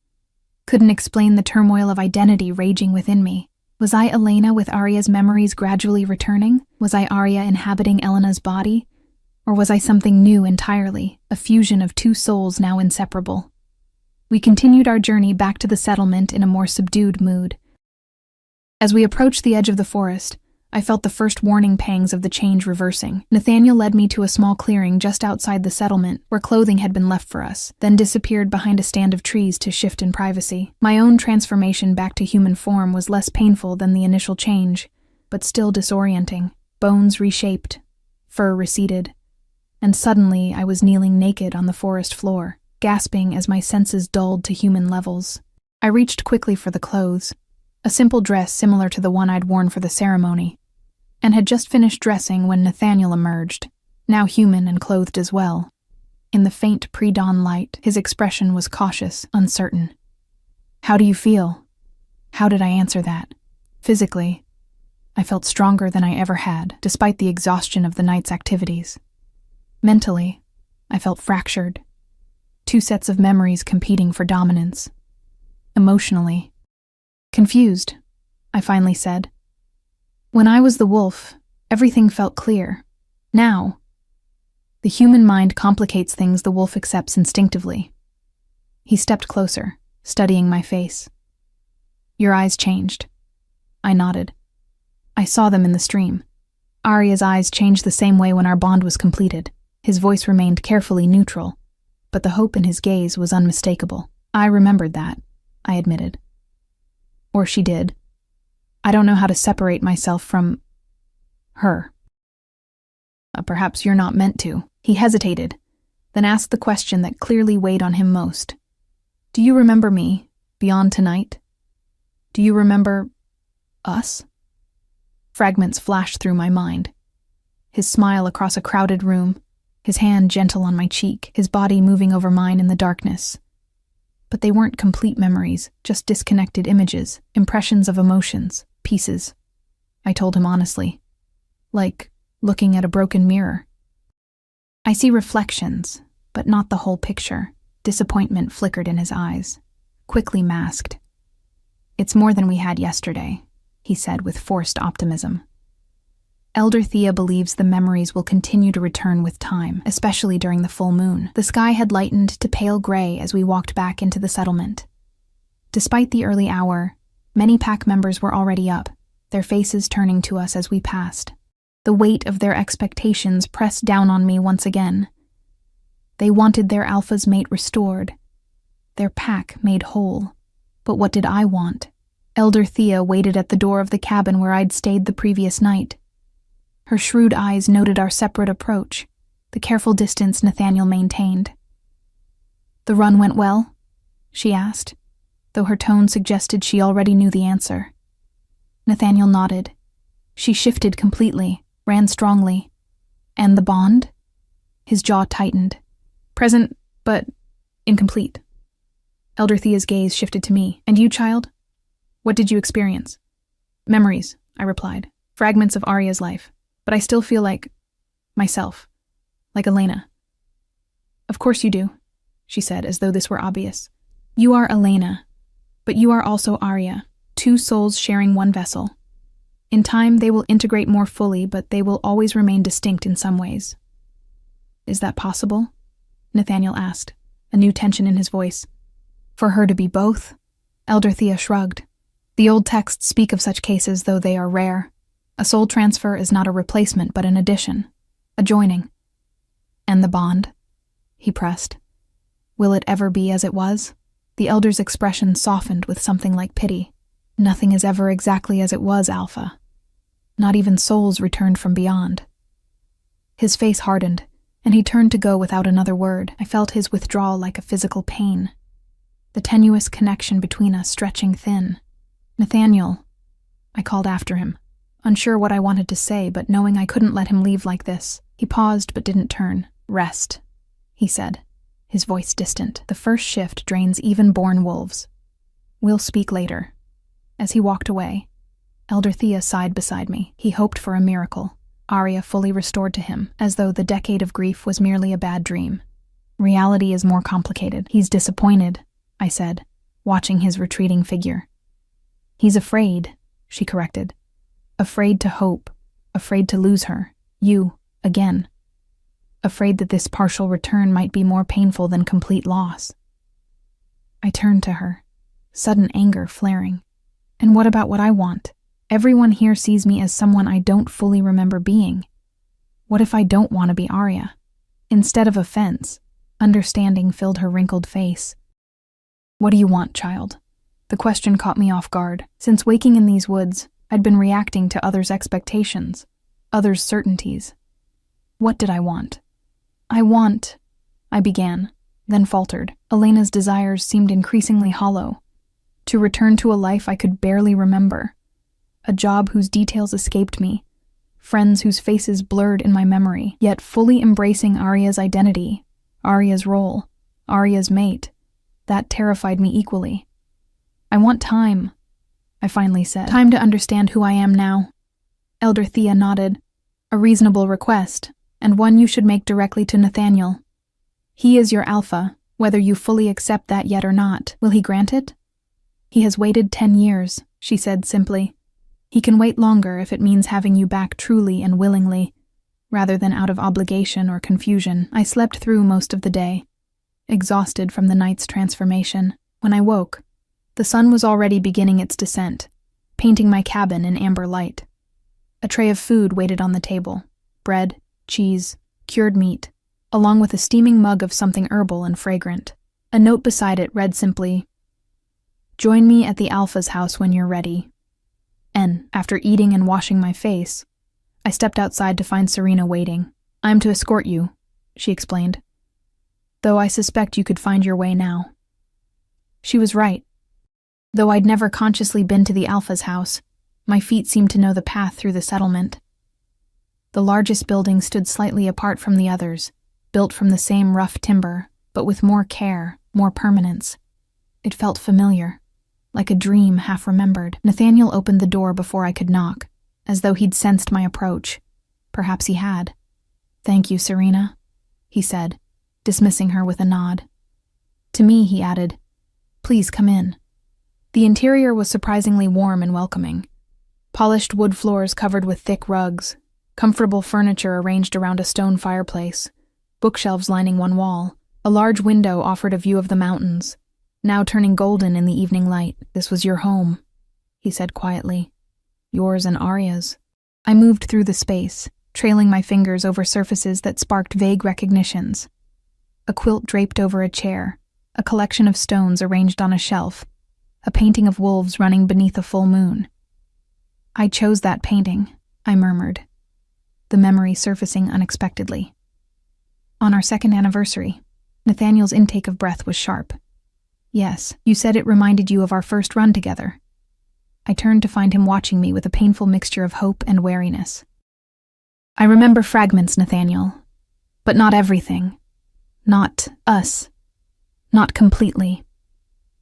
[SPEAKER 1] couldn't explain the turmoil of identity raging within me. Was I Elena with Arya's memories gradually returning? Was I Arya inhabiting Elena's body? Or was I something new entirely, a fusion of two souls now inseparable? We continued our journey back to the settlement in a more subdued mood. As we approached the edge of the forest, I felt the first warning pangs of the change reversing. Nathaniel led me to a small clearing just outside the settlement where clothing had been left for us, then disappeared behind a stand of trees to shift in privacy. My own transformation back to human form was less painful than the initial change, but still disorienting. Bones reshaped, fur receded, and suddenly I was kneeling naked on the forest floor, gasping as my senses dulled to human levels. I reached quickly for the clothes, a simple dress similar to the one I'd worn for the ceremony, and had just finished dressing when Nathaniel emerged, now human and clothed as well. In the faint pre-dawn light, his expression was cautious, uncertain. "How do you feel?" How did I answer that? Physically, I felt stronger than I ever had, despite the exhaustion of the night's activities. Mentally, I felt fractured, two sets of memories competing for dominance. Emotionally, confused, I finally said. When I was the wolf, everything felt clear. Now, the human mind complicates things the wolf accepts instinctively. He stepped closer, studying my face. "Your eyes changed." I nodded. "I saw them in the stream." Arya's eyes changed the same way when our bond was completed. His voice remained carefully neutral, but the hope in his gaze was unmistakable. "I remembered that," I admitted. "Or she did. I don't know how to separate myself from her." Perhaps you're not meant to." He hesitated, then asked the question that clearly weighed on him most. "Do you remember me, beyond tonight? Do you remember us?" Fragments flashed through my mind. His smile across a crowded room, his hand gentle on my cheek, his body moving over mine in the darkness. But they weren't complete memories, just disconnected images, impressions of emotions, pieces. I told him honestly. Like looking at a broken mirror. "I see reflections, but not the whole picture." Disappointment flickered in his eyes, quickly masked. "It's more than we had yesterday," he said with forced optimism. "Elder Thea believes the memories will continue to return with time, especially during the full moon." The sky had lightened to pale gray as we walked back into the settlement. Despite the early hour, many pack members were already up, their faces turning to us as we passed. The weight of their expectations pressed down on me once again. They wanted their alpha's mate restored, their pack made whole. But what did I want? Elder Thea waited at the door of the cabin where I'd stayed the previous night. Her shrewd eyes noted our separate approach, the careful distance Nathaniel maintained. "The run went well?" she asked, though her tone suggested she already knew the answer. Nathaniel nodded. "She shifted completely, ran strongly." "And the bond?" His jaw tightened. "Present, but incomplete." Elder Thea's gaze shifted to me. "And you, child? What did you experience?" "Memories," I replied. "Fragments of Arya's life. But I still feel like myself, like Elena." "Of course you do," she said, as though this were obvious. "You are Elena, but you are also Arya, two souls sharing one vessel. In time, they will integrate more fully, but they will always remain distinct in some ways." "Is that possible?" Nathaniel asked, a new tension in his voice. "For her to be both?" Elder Thea shrugged. "The old texts speak of such cases, though they are rare. A soul transfer is not a replacement, but an addition, a joining." "And the bond?" he pressed. "Will it ever be as it was?" The elder's expression softened with something like pity. "Nothing is ever exactly as it was, Alpha. Not even souls returned from beyond." His face hardened, and he turned to go without another word. I felt his withdrawal like a physical pain, the tenuous connection between us stretching thin. "Nathaniel," I called after him, unsure what I wanted to say, but knowing I couldn't let him leave like this. He paused but didn't turn. "Rest," he said, his voice distant. "The first shift drains even born wolves. We'll speak later." As he walked away, Elder Thea sighed beside me. He hoped for a miracle, Arya fully restored to him, as though the decade of grief was merely a bad dream. "Reality is more complicated. He's disappointed," I said, watching his retreating figure. "He's afraid," she corrected. "Afraid to hope, afraid to lose her, you, again. Afraid that this partial return might be more painful than complete loss." I I turned to her, sudden anger flaring. And what about what I want? Everyone here sees me as someone I don't fully remember being. What if I don't want to be Arya? Instead of offense, understanding filled her wrinkled face. What do you want, child? The question caught me off guard. Since waking in these woods, I'd been reacting to others' expectations, others' certainties. What did I want? I began, then faltered. Elena's desires seemed increasingly hollow. To return to a life I could barely remember. A job whose details escaped me. Friends whose faces blurred in my memory, yet fully embracing Arya's identity, Arya's role, Arya's mate. That terrified me equally. I want time, I finally said. Time to understand who I am now. Elder Thea nodded. A reasonable request, and one you should make directly to Nathaniel. He is your alpha, whether you fully accept that yet or not. Will he grant it? He has waited 10 years, she said simply. He can wait longer if it means having you back truly and willingly, rather than out of obligation or confusion. I slept through most of the day, exhausted from the night's transformation. When I woke, the sun was already beginning its descent, painting my cabin in amber light. A tray of food waited on the table: bread, cheese, cured meat, along with a steaming mug of something herbal and fragrant. A note beside it read simply, "Join me at the Alpha's house when you're ready." And, after eating and washing my face, I stepped outside to find Serena waiting. "I'm to escort you," she explained. "Though I suspect you could find your way now." She was right. Though I'd never consciously been to the Alpha's house, my feet seemed to know the path through the settlement. The largest building stood slightly apart from the others, built from the same rough timber, but with more care, more permanence. It felt familiar, like a dream half-remembered. Nathaniel opened the door before I could knock, as though he'd sensed my approach. Perhaps he had. "Thank you, Serena," he said, dismissing her with a nod. To me, he added, "Please come in." The interior was surprisingly warm and welcoming. Polished wood floors covered with thick rugs, comfortable furniture arranged around a stone fireplace, bookshelves lining one wall. A large window offered a view of the mountains, now turning golden in the evening light. "This was your home," he said quietly. "Yours and Arya's." I moved through the space, trailing my fingers over surfaces that sparked vague recognitions. A quilt draped over a chair, a collection of stones arranged on a shelf, a painting of wolves running beneath a full moon. "I chose that painting," I murmured, the memory surfacing unexpectedly. "On our 2nd anniversary, Nathaniel's intake of breath was sharp. Yes, you said it reminded you of our first run together." I turned to find him watching me with a painful mixture of hope and wariness. "I remember fragments, Nathaniel, but not everything. Not us. Not completely."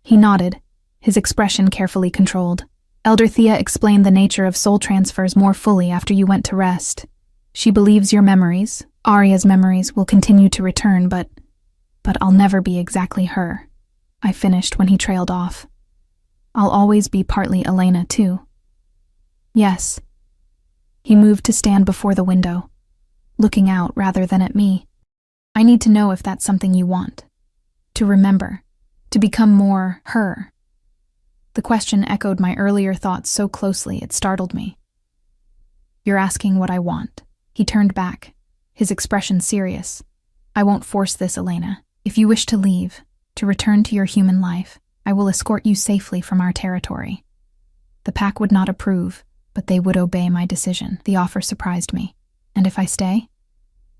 [SPEAKER 1] He nodded, his expression carefully controlled. "Elder Thea explained the nature of soul transfers more fully after you went to rest. She believes your memories, Arya's memories, will continue to return, but I'll never be exactly her," I finished when he trailed off. "I'll always be partly Elena, too." "Yes." He moved to stand before the window, looking out rather than at me. "I need to know if that's something you want. To remember, to become more her." The question echoed my earlier thoughts so closely it startled me. "You're asking what I want." He turned back, his expression serious. "I won't force this, Elena. If you wish to leave, to return to your human life, I will escort you safely from our territory. The pack would not approve, but they would obey my decision." The offer surprised me. "And if I stay?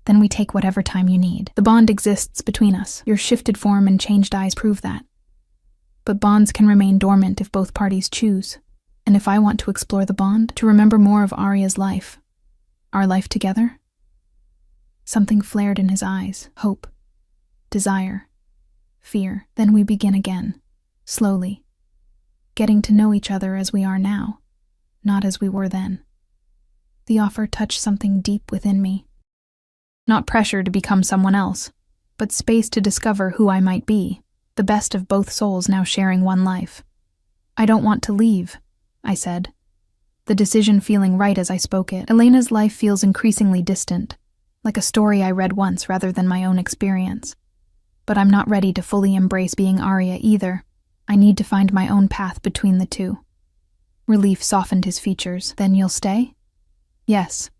[SPEAKER 1] Then we take whatever time you need. The bond exists between us. Your shifted form and changed eyes prove that. But bonds can remain dormant if both parties choose. And if I want to explore the bond, to remember more of Arya's life, our life together?" Something flared in his eyes: hope, desire, fear. Then we begin again, slowly, getting to know each other as we are now, not as we were then. The offer touched something deep within me. Not pressure to become someone else, but space to discover who I might be, the best of both souls now sharing one life. "I don't want to leave," I said, the decision feeling right as I spoke it. Elena's life feels increasingly distant, like a story I read once rather than my own experience. But I'm not ready to fully embrace being Arya either. I need to find my own path between the two. Relief softened his features. Then you'll stay? Yes.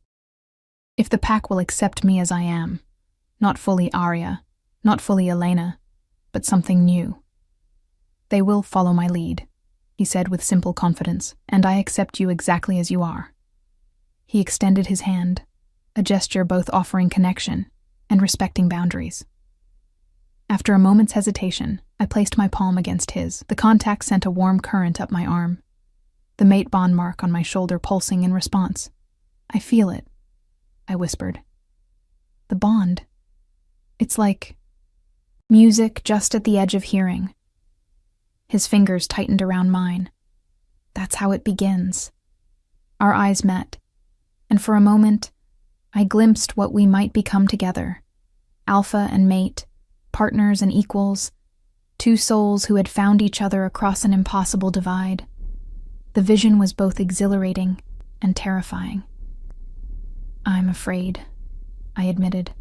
[SPEAKER 1] If the pack will accept me as I am. Not fully Arya, not fully Elena, but something new. They will follow my lead, he said with simple confidence, and I accept you exactly as you are. He extended his hand, a gesture both offering connection and respecting boundaries. After a moment's hesitation, I placed my palm against his. The contact sent a warm current up my arm, the mate bond mark on my shoulder pulsing in response. I feel it, I whispered. The bond. It's like music just at the edge of hearing. His fingers tightened around mine. That's how it begins. Our eyes met, and for a moment, I glimpsed what we might become together. Alpha and mate, partners and equals, two souls who had found each other across an impossible divide. The vision was both exhilarating and terrifying. I'm afraid, I admitted.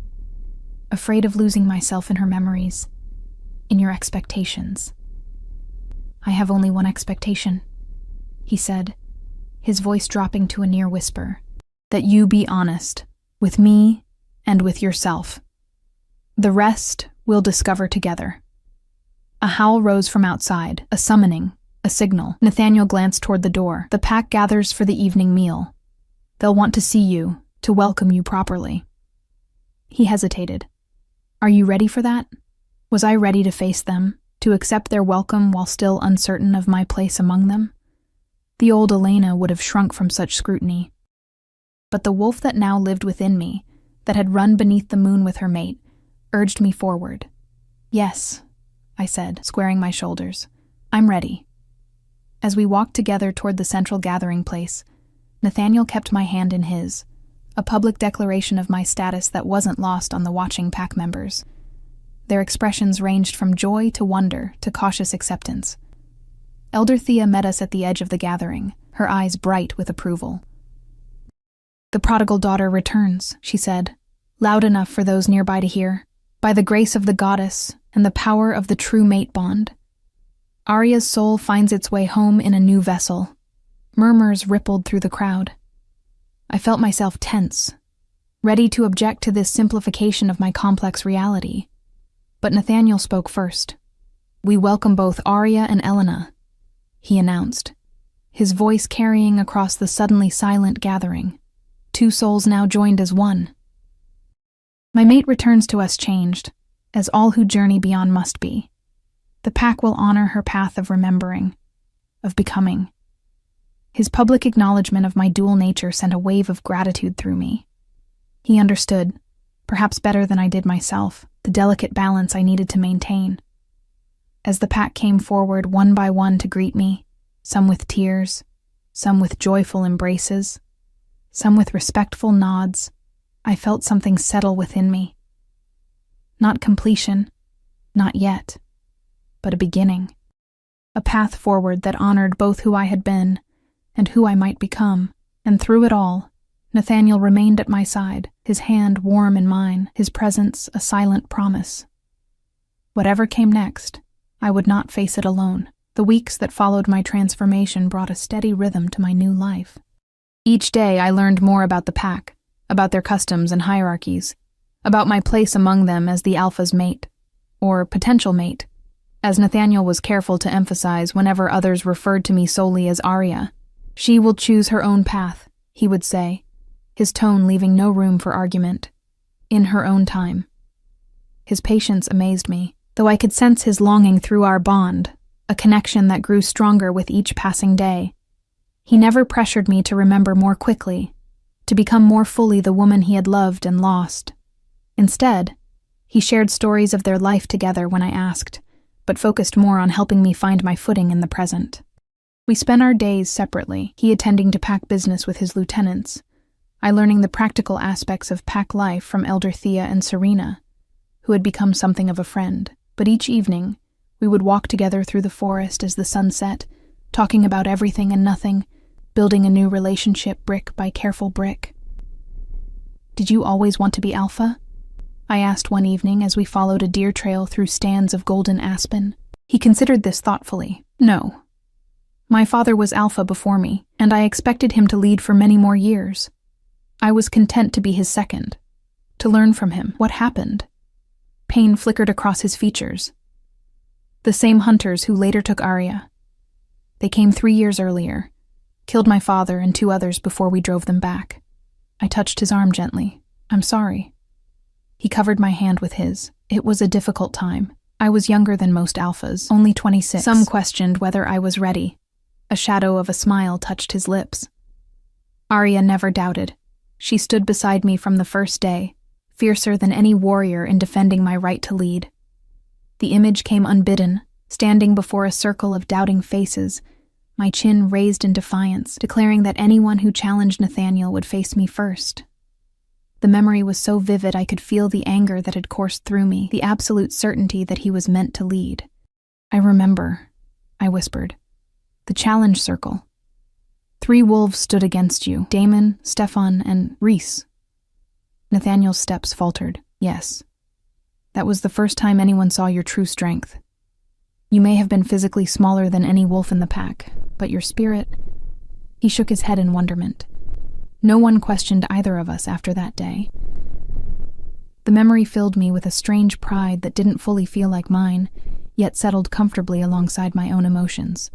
[SPEAKER 1] Afraid of losing myself in her memories, in your expectations. I have only one expectation, he said, his voice dropping to a near whisper. That you be honest, with me and with yourself. The rest we'll discover together. A howl rose from outside, a summoning, a signal. Nathaniel glanced toward the door. The pack gathers for the evening meal. They'll want to see you, to welcome you properly. He hesitated. Are you ready for that? Was I ready to face them, to accept their welcome while still uncertain of my place among them? The old Elena would have shrunk from such scrutiny. But the wolf that now lived within me, that had run beneath the moon with her mate, urged me forward. Yes, I said, squaring my shoulders. I'm ready. As we walked together toward the central gathering place, Nathaniel kept my hand in his, a public declaration of my status that wasn't lost on the watching pack members. Their expressions ranged from joy to wonder to cautious acceptance. Elder Thea met us at the edge of the gathering, her eyes bright with approval. The prodigal daughter returns, she said, loud enough for those nearby to hear, by the grace of the goddess and the power of the true mate bond. Arya's soul finds its way home in a new vessel. Murmurs rippled through the crowd. I felt myself tense, ready to object to this simplification of my complex reality. But Nathaniel spoke first. We welcome both Arya and Elena, he announced, his voice carrying across the suddenly silent gathering. Two souls now joined as one. My mate returns to us changed, as all who journey beyond must be. The pack will honor her path of remembering, of becoming. His public acknowledgement of my dual nature sent a wave of gratitude through me. He understood, perhaps better than I did myself, the delicate balance I needed to maintain. As the pack came forward one by one to greet me, some with tears, some with joyful embraces, some with respectful nods, I felt something settle within me. Not completion, not yet, but a beginning. A path forward that honored both who I had been and who I might become. And through it all, Nathaniel remained at my side, his hand warm in mine, his presence a silent promise. Whatever came next, I would not face it alone. The weeks that followed my transformation brought a steady rhythm to my new life. Each day I learned more about the pack, about their customs and hierarchies, about my place among them as the alpha's mate, or potential mate, as Nathaniel was careful to emphasize whenever others referred to me solely as Arya. She will choose her own path, he would say, his tone leaving no room for argument. In her own time. His patience amazed me, though I could sense his longing through our bond, a connection that grew stronger with each passing day. He never pressured me to remember more quickly, to become more fully the woman he had loved and lost. Instead, he shared stories of their life together when I asked, but focused more on helping me find my footing in the present. We spent our days separately, he attending to pack business with his lieutenants, I learning the practical aspects of pack life from Elder Thea and Serena, who had become something of a friend. But each evening, we would walk together through the forest as the sun set, talking about everything and nothing, building a new relationship brick by careful brick. Did you always want to be alpha? I asked one evening as we followed a deer trail through stands of golden aspen. He considered this thoughtfully. No. My father was alpha before me, and I expected him to lead for many more years. I was content to be his second, to learn from him what happened. Pain flickered across his features. The same hunters who later took Arya. They came 3 years earlier, killed my father and 2 others before we drove them back. I touched his arm gently. I'm sorry. He covered my hand with his. It was a difficult time. I was younger than most alphas, only 26. Some questioned whether I was ready. A shadow of a smile touched his lips. Arya never doubted. She stood beside me from the first day, fiercer than any warrior in defending my right to lead. The image came unbidden, standing before a circle of doubting faces, my chin raised in defiance, declaring that anyone who challenged Nathaniel would face me first. The memory was so vivid I could feel the anger that had coursed through me, the absolute certainty that he was meant to lead. I remember, I whispered. The challenge circle. 3 wolves stood against you, Damon, Stefan, and Reese. Nathaniel's steps faltered. Yes. That was the first time anyone saw your true strength. You may have been physically smaller than any wolf in the pack, but your spirit... He shook his head in wonderment. No one questioned either of us after that day. The memory filled me with a strange pride that didn't fully feel like mine, yet settled comfortably alongside my own emotions.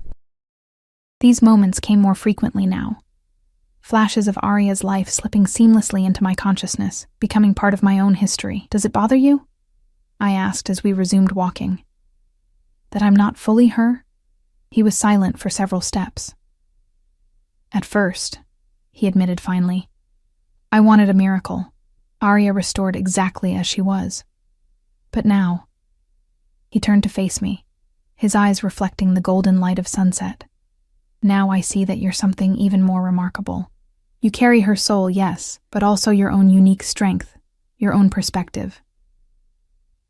[SPEAKER 1] These moments came more frequently now. Flashes of Arya's life slipping seamlessly into my consciousness, becoming part of my own history. Does it bother you? I asked as we resumed walking. That I'm not fully her? He was silent for several steps. At first, he admitted finally, I wanted a miracle. Arya restored exactly as she was. But now, he turned to face me, his eyes reflecting the golden light of sunset. Now I see that you're something even more remarkable. You carry her soul, yes, but also your own unique strength, your own perspective.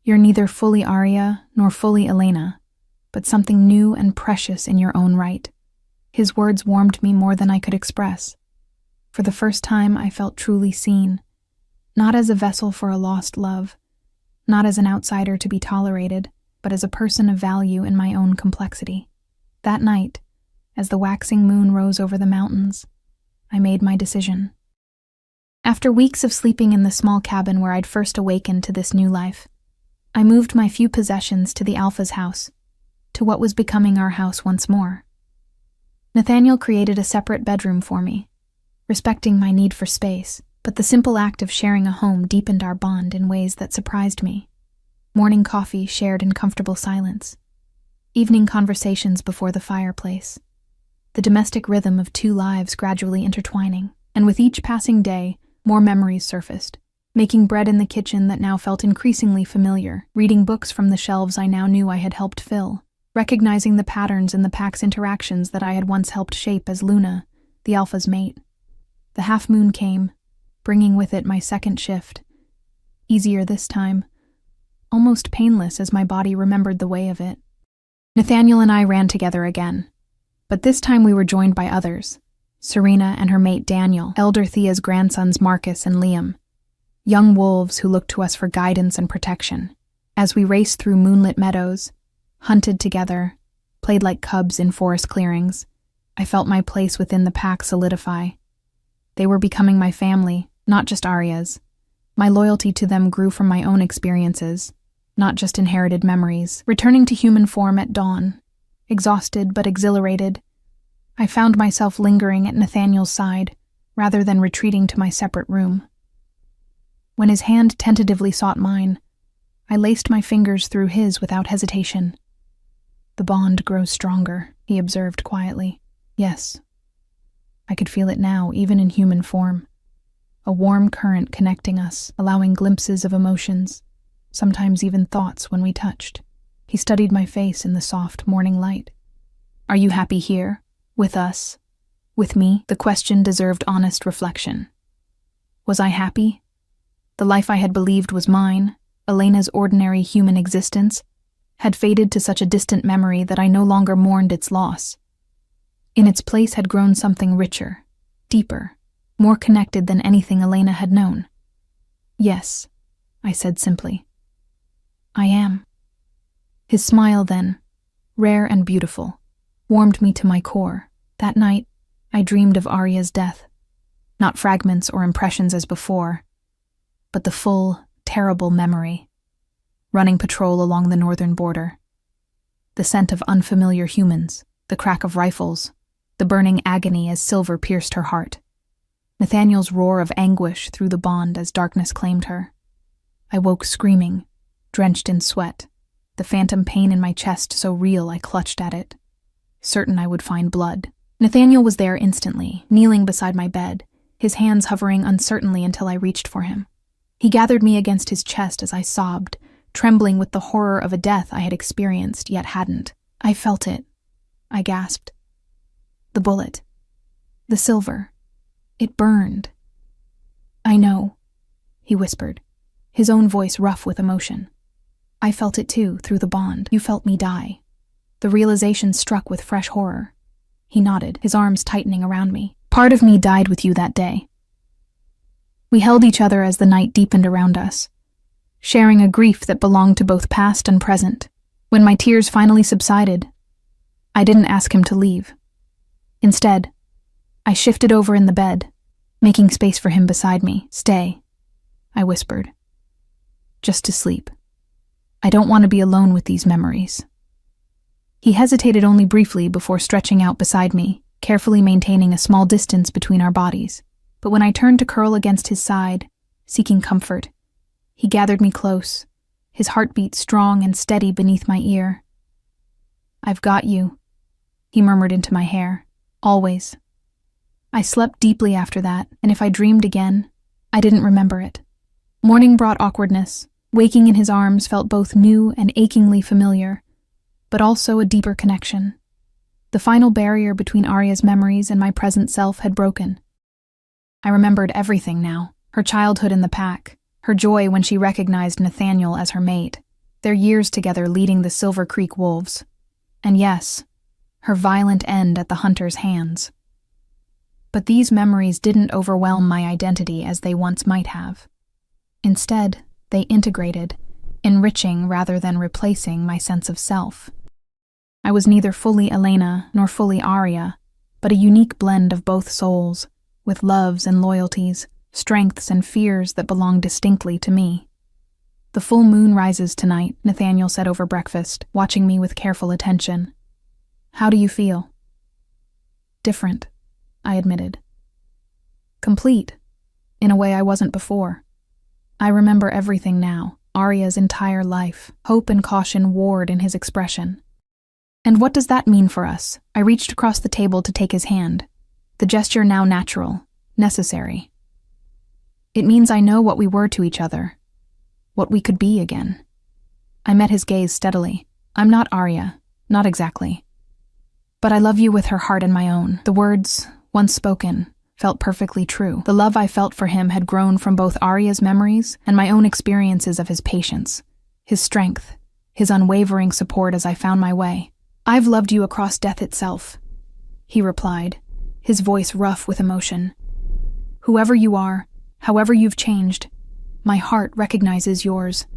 [SPEAKER 1] You're neither fully Arya nor fully Elena, but something new and precious in your own right. His words warmed me more than I could express. For the first time, I felt truly seen, not as a vessel for a lost love, not as an outsider to be tolerated, but as a person of value in my own complexity. That night, as the waxing moon rose over the mountains, I made my decision. After weeks of sleeping in the small cabin where I'd first awakened to this new life, I moved my few possessions to the Alpha's house, to what was becoming our house once more. Nathaniel created a separate bedroom for me, respecting my need for space, but the simple act of sharing a home deepened our bond in ways that surprised me. Morning coffee shared in comfortable silence, evening conversations before the fireplace, the domestic rhythm of 2 lives gradually intertwining, and with each passing day, more memories surfaced. Making bread in the kitchen that now felt increasingly familiar, reading books from the shelves I now knew I had helped fill, recognizing the patterns in the pack's interactions that I had once helped shape as Luna, the Alpha's mate. The half-moon came, bringing with it my second shift. Easier this time, almost painless as my body remembered the way of it. Nathaniel and I ran together again, but this time we were joined by others, Serena and her mate Daniel, Elder Thea's grandsons Marcus and Liam, young wolves who looked to us for guidance and protection. As we raced through moonlit meadows, hunted together, played like cubs in forest clearings, I felt my place within the pack solidify. They were becoming my family, not just Arya's. My loyalty to them grew from my own experiences, not just inherited memories. Returning to human form at dawn, exhausted but exhilarated, I found myself lingering at Nathaniel's side, rather than retreating to my separate room. When his hand tentatively sought mine, I laced my fingers through his without hesitation. The bond grows stronger, he observed quietly. Yes. I could feel it now, even in human form. A warm current connecting us, allowing glimpses of emotions, sometimes even thoughts when we touched. He studied my face in the soft morning light. Are you happy here? With us? With me? The question deserved honest reflection. Was I happy? The life I had believed was mine, Elena's ordinary human existence, had faded to such a distant memory that I no longer mourned its loss. In its place had grown something richer, deeper, more connected than anything Elena had known. Yes, I said simply. I am. His smile then, rare and beautiful, warmed me to my core. That night, I dreamed of Arya's death. Not fragments or impressions as before, but the full, terrible memory. Running patrol along the northern border. The scent of unfamiliar humans, the crack of rifles, the burning agony as silver pierced her heart. Nathaniel's roar of anguish through the bond as darkness claimed her. I woke screaming, drenched in sweat, the phantom pain in my chest so real I clutched at it, certain I would find blood. Nathaniel was there instantly, kneeling beside my bed, his hands hovering uncertainly until I reached for him. He gathered me against his chest as I sobbed, trembling with the horror of a death I had experienced yet hadn't. I felt it. I gasped. The bullet. The silver. It burned. I know, he whispered, his own voice rough with emotion. I felt it too, through the bond. You felt me die. The realization struck with fresh horror. He nodded, his arms tightening around me. Part of me died with you that day. We held each other as the night deepened around us, sharing a grief that belonged to both past and present. When my tears finally subsided, I didn't ask him to leave. Instead, I shifted over in the bed, making space for him beside me. Stay, I whispered. Just to sleep. I don't want to be alone with these memories. He hesitated only briefly before stretching out beside me, carefully maintaining a small distance between our bodies. But when I turned to curl against his side, seeking comfort, he gathered me close, his heartbeat strong and steady beneath my ear. I've got you, he murmured into my hair. Always. I slept deeply after that, and if I dreamed again, I didn't remember it. Morning brought awkwardness. Waking in his arms felt both new and achingly familiar, but also a deeper connection. The final barrier between Arya's memories and my present self had broken. I remembered everything now. Her childhood in the pack, her joy when she recognized Nathaniel as her mate, their years together leading the Silver Creek wolves, and yes, her violent end at the hunter's hands. But these memories didn't overwhelm my identity as they once might have. Instead, they integrated, enriching rather than replacing my sense of self. I was neither fully Elena nor fully Arya, but a unique blend of both souls, with loves and loyalties, strengths and fears that belonged distinctly to me. The full moon rises tonight, Nathaniel said over breakfast, watching me with careful attention. How do you feel? Different, I admitted. Complete, in a way I wasn't before. I remember everything now, Arya's entire life, hope and caution warred in his expression. And what does that mean for us? I reached across the table to take his hand, the gesture now natural, necessary. It means I know what we were to each other, what we could be again. I met his gaze steadily. I'm not Arya, not exactly. But I love you with her heart and my own. The words, once spoken, felt perfectly true. The love I felt for him had grown from both Arya's memories and my own experiences of his patience, his strength, his unwavering support as I found my way. I've loved you across death itself, he replied, his voice rough with emotion. Whoever you are, however you've changed, my heart recognizes yours.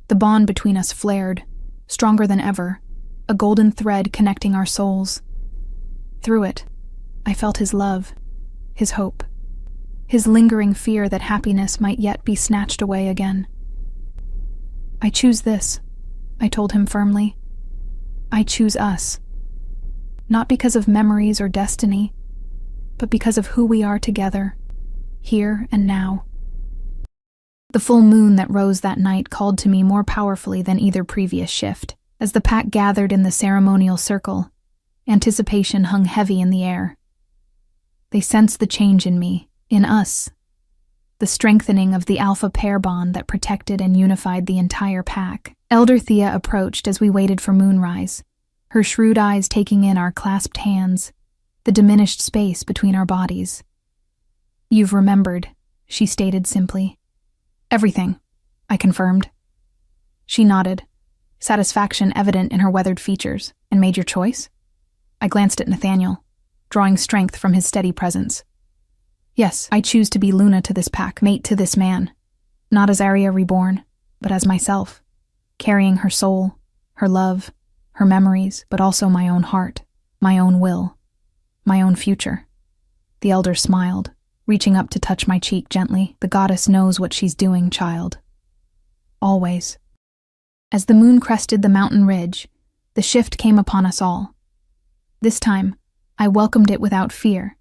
[SPEAKER 1] The bond between us flared, stronger than ever, a golden thread connecting our souls. Through it, I felt his love, his hope, his lingering fear that happiness might yet be snatched away again. I choose this, I told him firmly. I choose us. Not because of memories or destiny, but because of who we are together, here and now. The full moon that rose that night called to me more powerfully than either previous shift. As the pack gathered in the ceremonial circle, anticipation hung heavy in the air. They sensed the change in me, in us, the strengthening of the alpha pair bond that protected and unified the entire pack. Elder Thea approached as we waited for moonrise, her shrewd eyes taking in our clasped hands, the diminished space between our bodies. You've remembered, she stated simply. Everything, I confirmed. She nodded, satisfaction evident in her weathered features. And made your choice? I glanced at Nathaniel, drawing strength from his steady presence. Yes, I choose to be Luna to this pack, mate to this man. Not as Arya reborn, but as myself, carrying her soul, her love, her memories, but also my own heart, my own will, my own future. The elder smiled, reaching up to touch my cheek gently. The goddess knows what she's doing, child. Always. As the moon crested the mountain ridge, the shift came upon us all. This time, I welcomed it without fear,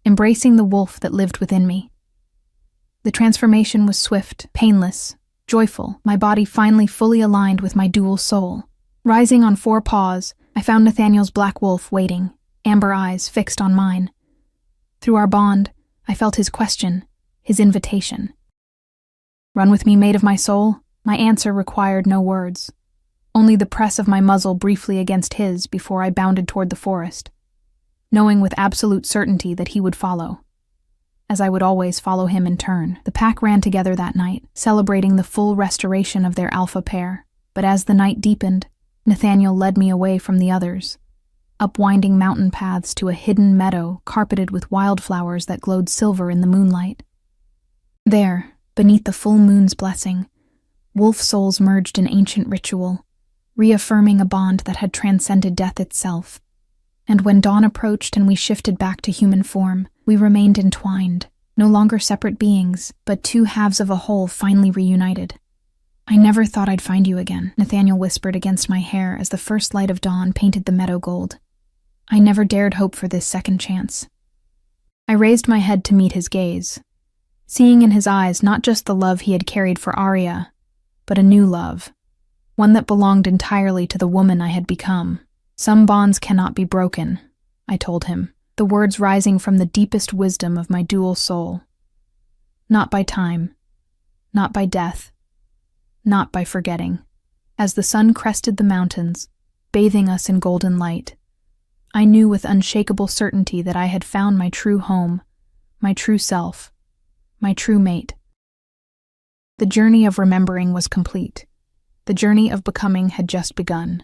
[SPEAKER 1] embracing the wolf that lived within me. The transformation was swift, painless, joyful, my body finally fully aligned with my dual soul. Rising on 4 paws, I found Nathaniel's black wolf waiting, amber eyes fixed on mine. Through our bond, I felt his question, his invitation. Run with me, mate of my soul? My answer required no words, only the press of my muzzle briefly against his before I bounded toward the forest, knowing with absolute certainty that he would follow, as I would always follow him in turn. The pack ran together that night, celebrating the full restoration of their alpha pair, but as the night deepened, Nathaniel led me away from the others, up winding mountain paths to a hidden meadow carpeted with wildflowers that glowed silver in the moonlight. There, beneath the full moon's blessing, wolf souls merged in ancient ritual, reaffirming a bond that had transcended death itself. And when dawn approached and we shifted back to human form, we remained entwined, no longer separate beings, but 2 halves of a whole finally reunited. I never thought I'd find you again, Nathaniel whispered against my hair as the first light of dawn painted the meadow gold. I never dared hope for this second chance. I raised my head to meet his gaze, seeing in his eyes not just the love he had carried for Arya, but a new love, one that belonged entirely to the woman I had become. Some bonds cannot be broken, I told him, the words rising from the deepest wisdom of my dual soul. Not by time, not by death, not by forgetting. As the sun crested the mountains, bathing us in golden light, I knew with unshakable certainty that I had found my true home, my true self, my true mate. The journey of remembering was complete. The journey of becoming had just begun.